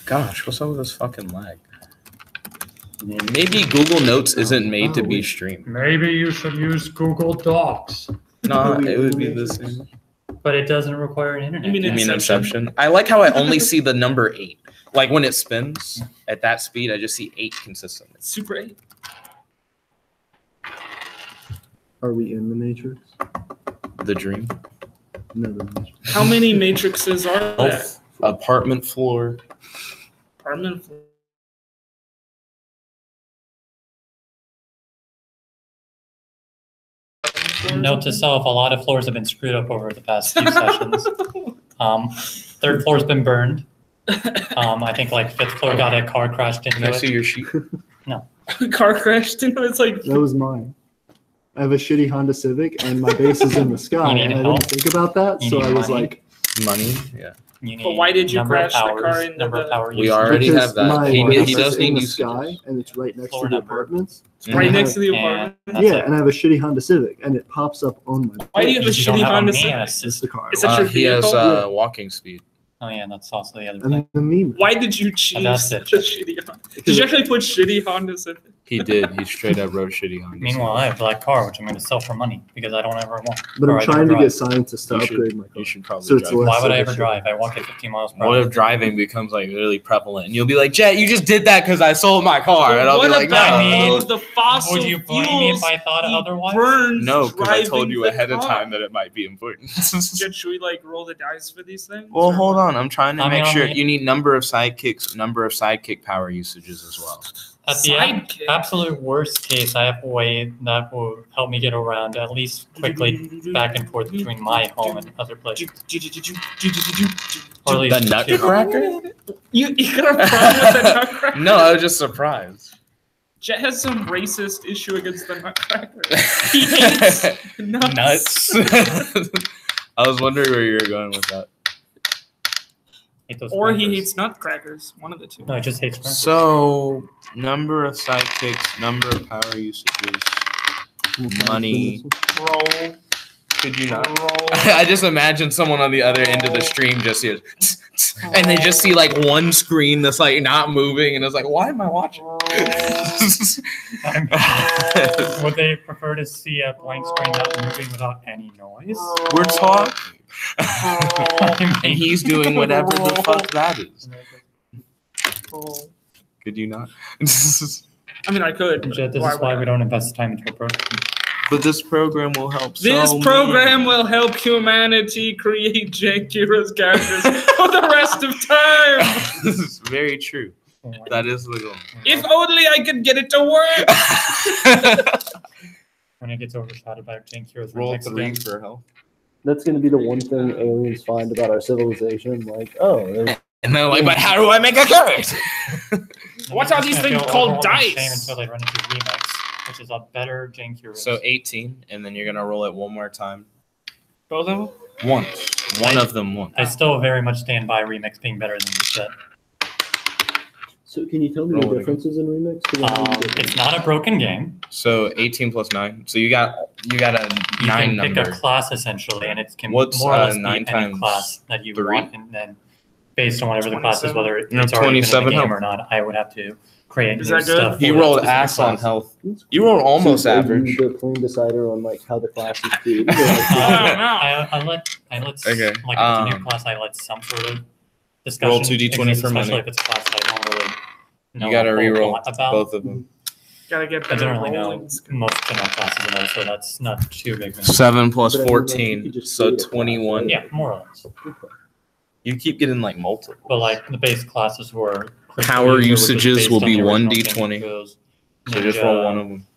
Gosh, what's up with this fucking lag? Maybe Google Notes isn't made to be streamed. Maybe you should use Google Docs. No, it would be the same. But it doesn't require an internet. You mean You mean Inception? Inception? I like how I only see the number 8. Like when it spins at that speed, I just see 8 consistently. Super 8. Are we in the Matrix? The dream. No, the Matrix. How many matrices are there? Health, apartment floor. Apartment floor. Note to self: a lot of floors have been screwed up over the past few sessions. Third floor's been burned. I think like fifth floor got a car crashed into Can I see it. your sheet? Car crashed into it's like That was mine. I have a shitty Honda Civic, and my base is in the sky, You need and I help? didn't think about that, You so need I was money? like, Money. Yeah. You need But why did you number of crash the car hours, into number of the- power We usage. already because have that. my He base does is need in the usages. sky, and it's right next Floor to the number. apartments. right Mhm. next to the And apartment. that's Yeah, it. and I have a shitty Honda Civic, and it pops up on my. Why do you have a You don't shitty have a Honda man Civic? It's assist. the car. Is that your He has vehicle? walking speed. Oh yeah, that's also the other And thing. the meme. Why did you choose That's such a it. shitty Honda? Did you actually put shitty Honda Civic? He did. He straight up wrote shitty on. Meanwhile, I have a black car, which I'm going to sell for money because I don't ever want. But or I'm I trying never to drive. get scientists to You should- upgrade my car. You should probably So it's drive. less Why would I of a ever shit. drive? I walk at 15 miles per What hour. if driving becomes like really prevalent, and you'll be like, Jet, you just did that because I sold my car, and I'll what be like, about no, the fossil Would you blame me if fuels I thought he otherwise? burns no, because I told driving you the ahead of car? time that it might be important. Jet, should we like roll the dice for these things? Well, Or hold what? on. I'm trying to I mean, make sure only- you need number of sidekick power usages as well. At the Sidekick. absolute worst case, I have a way that will help me get around at least quickly back and forth between my home and other places. Or at least The Nutcracker? You got a problem with the Nutcracker? No, I was just surprised. Jet has some racist issue against the Nutcracker. He hates nuts. I was wondering where you were going with that. hate those Or he crackers. hates nutcrackers. One of the two. No, he just hates crackers. So, number of sidekicks, number of power usages, money. Roll. Could you not? Roll. I just imagine someone on the other end of the stream just hears, and they just see like one screen that's like not moving, and it's like, why am I watching? Would they prefer to see a blank screen not moving without any noise? We're talking, I and mean, he's doing whatever the fuck that is. Could you not? I mean, I could. Jet, this Why is why would we I? don't invest time into a program. But this program will help. This so program many. will help humanity create Jankira's characters for the rest of time. This is very true. That is the goal. If only I could get it to work. When it gets overshadowed by Jank Heroes Roll remix 3 again. for health. That's going to be the one thing aliens find about our civilization. Like, oh, there's And they're like, but how do I make a character? What are these things called dice? Until they run into remix, which is a better Jank Heroes. So 18, and then you're going to roll it one more time. Both of them? Once. One of them once. I still very much stand by remix being better than this set. So can you tell me Roll the it again. differences in remix? 'Cause I know the difference. It's not a broken game. So 18 plus 9. So you got a You 9 can pick number. a class essentially, and it can What's, more or less 9 be any times class that you 3? want, and then based on whatever the class is, 27? whether it's No, already been in the 27 game health. or not, I would have to create Is new that good? stuff. He for rolled that specific ass on class. health. You rolled almost So, like, average. you do a clean decider on like how the class is treated. I let Okay, like if it's a new class, I let some sort of discussion. Roll 2d20 exist, for especially money. if it's a class I don't really know You got to a whole reroll lot about. both of them. Gotta get I better generally know rollings. most general classes about it, so that's not too big of a 7 plus But I mean, like, you 14, could just so create a class, 21. Yeah, more or less. You keep getting like multiple. But like the base classes were Power Crystal User, which was usages based will on be the original 1d20. Jank So just roll one of them.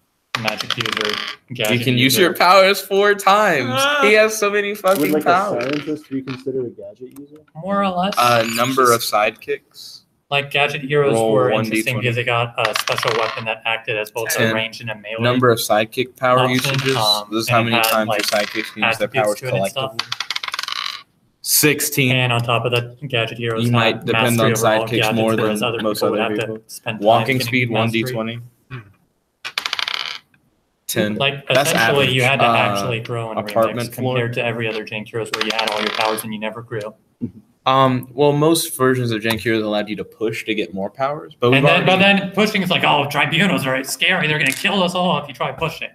Magic user, You gadget can use user. your powers 4 times. Ah. He has so many Would fucking like a powers. scientist be considered a gadget user? More or less. Number of sidekicks. Like gadget heroes Roll were 1d20. interesting because they got a special weapon that acted as both a 10. range and a melee. Number of sidekick power Option, usages. This is and how it many had, times like, your sidekicks can use their attributes powers to it and stuff. collectively. 16. And on top of that, gadget heroes You might had depend mastery on over all sidekicks gadgets, more whereas than other most people would other have people. to spend time Walking getting speed, mastery. 1d20. 10. Like That's essentially, you had to average. actually grow in Apartment Remix floor. compared to every other Jank Heroes where you had all your powers and you never grew. Well, most versions of Jank Heroes allowed you to push to get more powers, but But then pushing is like, oh, tribunals are scary. They're gonna kill us all if you try pushing.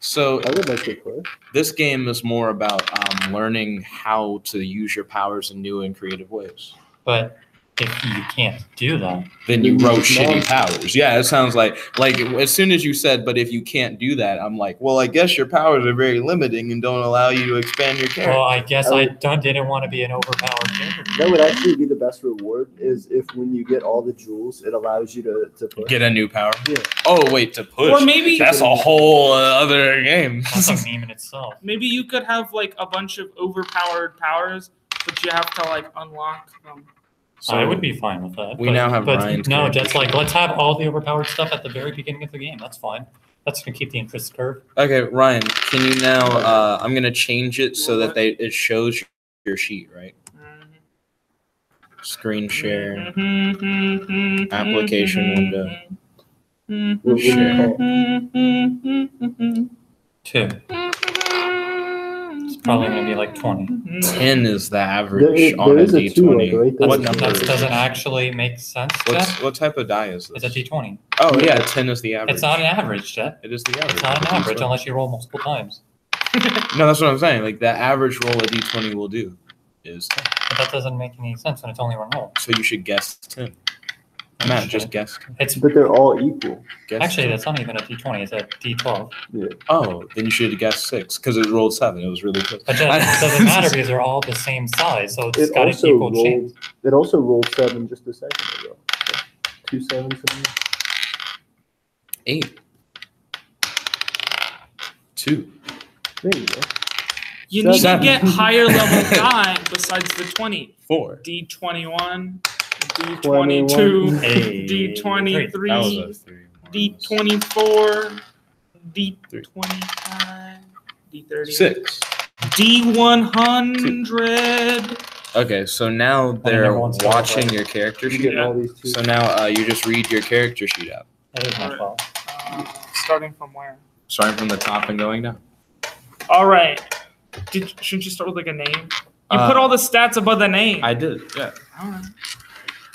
So I would like to play. this game is more about learning how to use your powers in new and creative ways. But if you can't do that, Then you wrote No. shitty powers. Yeah, it sounds like as soon as you said, but if you can't do that, I'm like, well, I guess your powers are very limiting and don't allow you to expand your character. well, I guess I didn't want to be an overpowered character. That would actually be the best reward is if when you get all the jewels, it allows you to push. Get a new power. Yeah. Oh wait, to push. Or maybe That's a whole other game. That's a meme in itself. maybe you could have like a bunch of overpowered powers, but you have to like unlock them. So I would be fine with that. We now have Ryan's no, character just like let's have all the overpowered stuff at the very beginning of the game. That's fine. That's gonna keep the interest curve. Okay, Ryan, can you now? I'm gonna change it so that it shows your sheet, right? Screen share, application window. What do you call it? 2. It's probably gonna be like 20. 10 is the average There on a is a 2, D20. like, right there. What number? That is it? doesn't actually make sense, Jeff. What type of die is It's this? a D20. Oh yeah, 10 is the average. It's not an average, Jeff. It is the average. It's not an average unless you roll multiple times. No, that's what I'm saying. Like the average roll a D20 will do is 10. But that doesn't make any sense when it's only one roll. So you should guess 10. Matt, just guess. It's But they're all equal. Guess actually 10. that's not even a D20. It's a D12. Oh, then you should have guessed 6 because it rolled 7. It was really close. But Jeff, it doesn't matter because they're all the same size, so it's It got an also equal chance. rolled. It also rolled 7 just a second ago. So 2 7s. in there. 8. 2. There you go. You need to Seven. get higher level die besides the 20. 4. D21, D22, Hey, D23, That was a 3. D24, D25, D30, 6. D100. Okay, so now they're everyone's got watching it. your character You sheet. get all these 2. So now you just read your character sheet out, That is my fault. Starting from where? starting from the top and going down. All right. Shouldn't you start with like a name? You put all the stats above the name. I did, yeah. All right.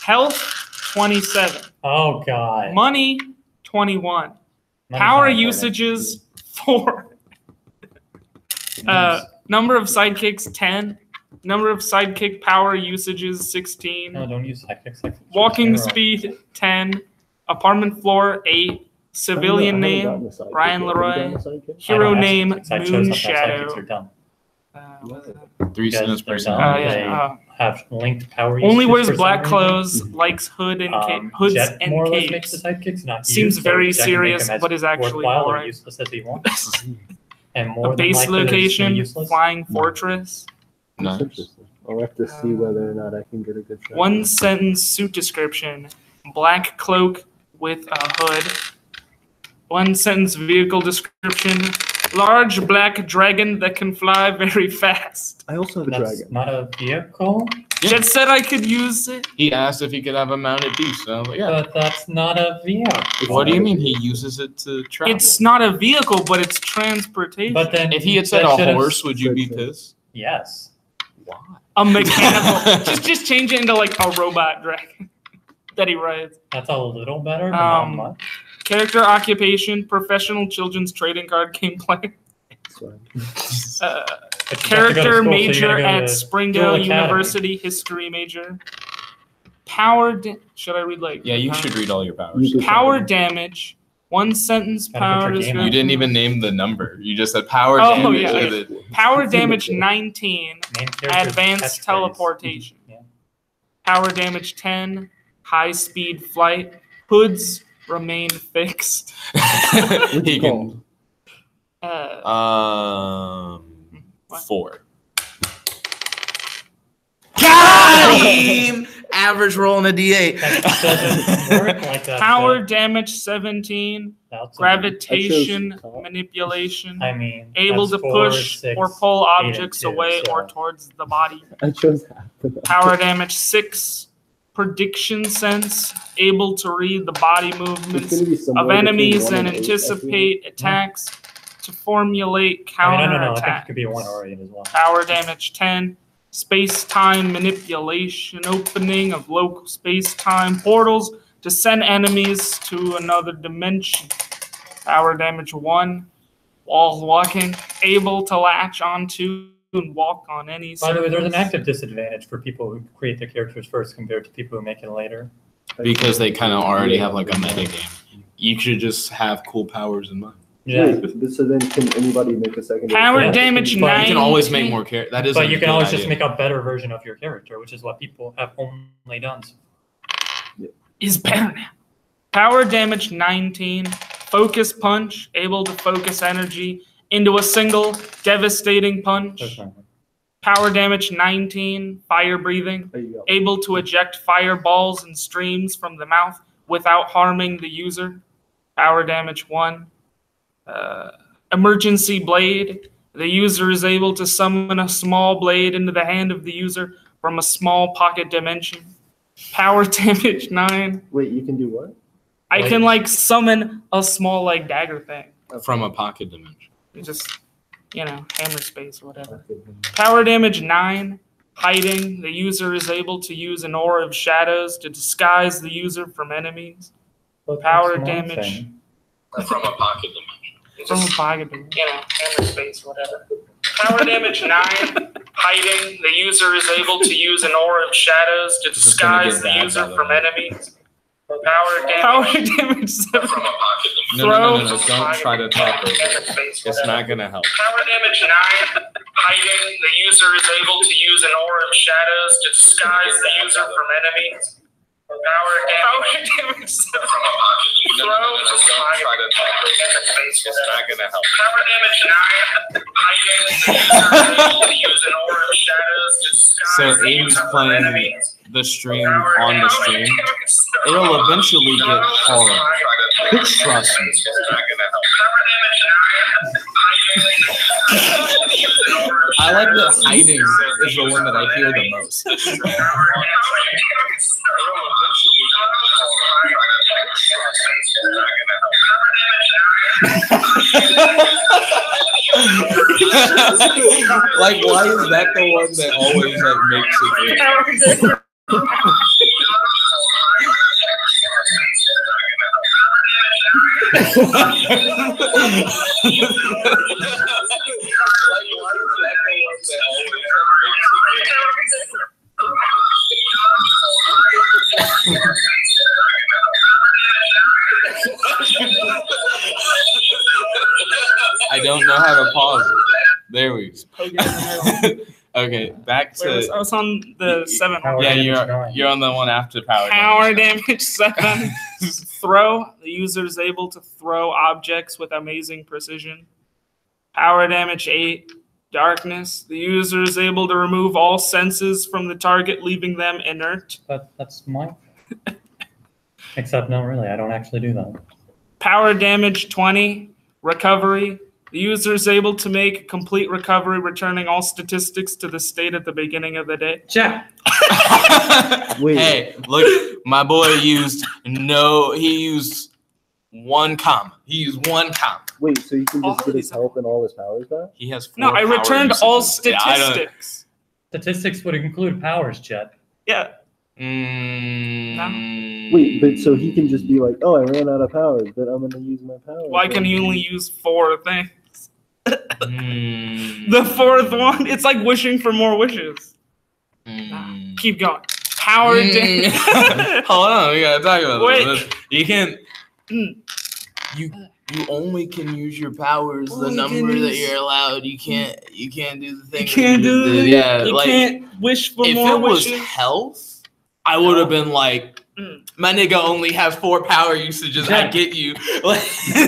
Health, 27. Oh god. Money, 21. Money's Power not important. usages, 4. Number of sidekicks, 10. Number of sidekick power usages, 16. No, don't use sidekicks. Walking speed, 10. Apartment floor, 8. Civilian name, Ryan Leroy. Hero name, Moon Shadow. What is that? 3 sentence per Oh, second. yeah. Have linked power Only usages wears for black some reason. clothes, likes hoods Jet and more or less makes the capes. sidekicks not Seems used, so very Jet can make serious, them as but is actually worthwhile or alright. useless as he wants. And more A than base likely they're just location, useless. flying fortress. Nice. I'll have to see whether or not I can get a good shot. One sentence suit description: black cloak with a hood. One sentence vehicle description: large black dragon that can fly very fast. I also have a That's dragon. not a vehicle, Yeah. Jet said I could use it. He asked if he could have a mounted beast. And I was like, yeah. but that's not a vehicle. What do you mean he uses it to travel? It's not a vehicle, but it's transportation. But then If he had said that a should've- horse, would you be pissed? Yes. Why? A mechanical. just change it into like a robot dragon that he rides. That's a little better, but not much. Character occupation: professional children's trading card game player. It's fine. But you have to go to Character school, so you major gotta go at to Springdale Dual Academy. University, history major. Power. Should I read like? Yeah, you should read all your powers. You Power damage. One sentence Gotta power put your game description. on. You didn't even name the number. You just said power Oh, damage. yeah. with it. Power damage 19. Main character's Advanced catchphrase. teleportation. Yeah. Power damage 10. High speed flight. Hoods remain fixed. He can. What? 4. Got him! Average roll in a D8. That doesn't work like that. Power though. damage 17. That's Gravitation I chose top. manipulation. I mean, Able to that's 4, push 6, or pull 8, and objects 2, away so- or towards the body. I chose half of that. Power damage 6. Prediction sense. Able to read the body It's movements gonna be somewhere of between enemies 1 and and 8, I anticipate attacks to formulate I mean, counter no. I think it attacks. could be 1 or 8 as well. Power damage 10. Space-time manipulation. Opening of local space-time portals to send enemies to another dimension. Power damage 1. while walking, able to latch onto and walk on any surface. By the way, there's an active disadvantage for people who create their characters first compared to people who make it later. Because they kind of already have like a meta game. You should just have cool powers in mind. Yeah. Wait, so then can anybody make a secondary? Power character? damage But 9. you can always make more characters. That is. But you can always just make a better version of your character, which is what people have only done. Is better now. Power damage 19. Focus punch, able to focus energy into a single devastating punch. Power damage 19. Fire breathing, There you go. able to eject fireballs and streams from the mouth without harming the user. Power damage 1. Emergency blade. The user is able to summon a small blade into the hand of the user from a small pocket dimension. Power damage 9. Wait, you can do what? I can like summon a small like dagger thing. from a pocket dimension. You just, hammer space or whatever. Okay. Power damage 9. Hiding. The user is able to use an aura of shadows to disguise the user from enemies. Power damage. From a pocket dimension. From a pocket dimension. Hammer space, whatever. Power damage 9. Hiding. The user is able to use an aura of shadows to disguise the user from enemies. Power damage 7. From a pocket dimension. No. Don't try to talk over it. It's not going to help. Power damage 9. Hiding. The user is able to use an aura of shadows to disguise the user from enemies. Power damage 7. From a pocket dimension. No. Don't try to talk over it. It's not going to help. Power damage 9. Hiding. The user is able to use an aura of shadows to disguise the Aim's user from playing enemies. the stream on the stream. It'll eventually get hard. Trust me. I like that hiding is the one that I hear the most. Like, why is that the one that always makes it good? I don't know how to pause it. There we go. Okay, back to. I was on the 7. Yeah, you're on the one after Power damage 7. Throw. The user is able to throw objects with amazing precision. Power damage 8. Darkness. The user is able to remove all senses from the target, leaving them inert. That's mine. Except, no, really, I don't actually do that. Power damage 20. Recovery. The user is able to make complete recovery, returning all statistics to the state at the beginning of the day. Check. Wait. Hey, look, my boy used one comma. He used one comma. Wait, so you can All just get his these- health and all his powers back? He has 4 No, I power returned all usages. Yeah, I don't- statistics. Statistics would include powers, Chet. Yeah. Wait, but so he can just be like, oh, I ran out of powers, but I'm going to use my powers. Why can you only use 4 things? Mm, The 4th one, it's like wishing for more wishes. mm. Keep going. Power damage. Hold on, we gotta talk about Wait. this. You can't. Mm. You only can use your powers. The number that you're allowed. You can't do the thing. You can't do the it. Yeah, You like can't wish for if more it was wishes. health, I would have been like, Mm. my nigga only has 4 power usages. I Yeah. get you. Like,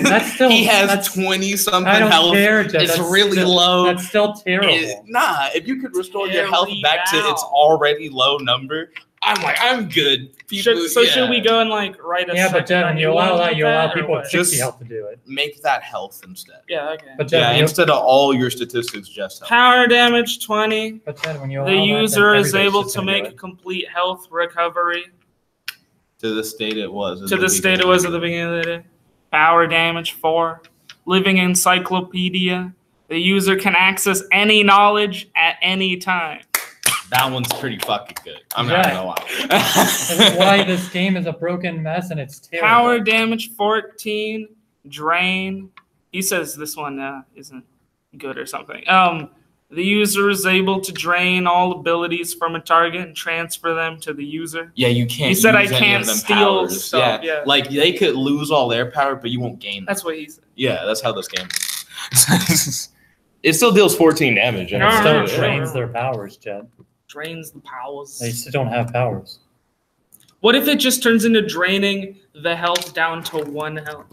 That's still- he has that's- 20 something I don't health. care, Chet. It's That's really still- low. That's still terrible. Nah, if you could restore your health Barely back to its out. already low number, I'm good. People, Should we go and write a Yeah, but Jen, when you allow that, you allow people with 60 Just- health to do it. make that health instead? Yeah, okay. But Jen, Yeah, when you, instead of all your statistics, just health. Power damage 20. but Jen, when you allow The that, then user is everybody's able just to gonna do make a it. complete health recovery To the state it was. to the state it was at the beginning of the day. Power damage 4. Living encyclopedia. The user can access any knowledge at any time. That one's pretty fucking good. I'm not gonna This is lie. why this game is a broken mess and it's terrible. Power damage 14. Drain. He says this one isn't good or something. The user is able to drain all abilities from a target and transfer them to the user. Yeah, you can't. He said I use any can't of them steal powers. stuff. Yeah. Yeah. Like they could lose all their power, but you won't gain them. That's what he said. Yeah, that's how this game. It still deals 14 damage. And No, it's Still still- drains their powers, Jed. Drains the powers. They still don't have powers. What if it just turns into draining the health down to 1 health?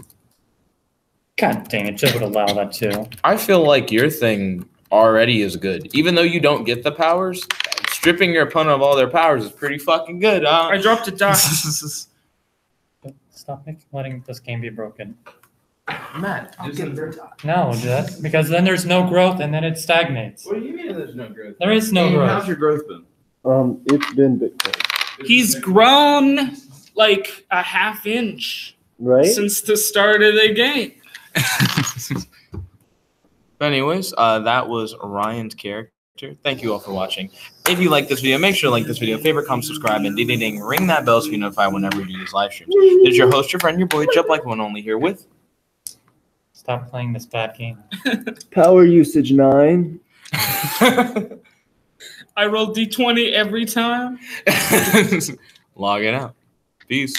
God dang it, Jed would allow that too. I feel like your thing already is good. Even though you don't get the powers, stripping your opponent of all their powers is pretty fucking good. I dropped a die. Stop letting this game be broken. Matt, No, Jed, because then there's no growth and then it stagnates. what do you mean there's no growth? There is no growth. How's your growth been? It's been Bitcoin, He's grown like a half inch right? since the start of the game. But anyways, that was Ryan's character. Thank you all for watching. If you like this video, make sure to like this video, favorite, comment, subscribe, and ding, ring that bell so you're notified whenever we do these live streams. This is your host, your friend, your boy, Jump Like One Only, here with... Stop playing this bad game. Power usage 9. I roll D20 every time. Log it out. Peace.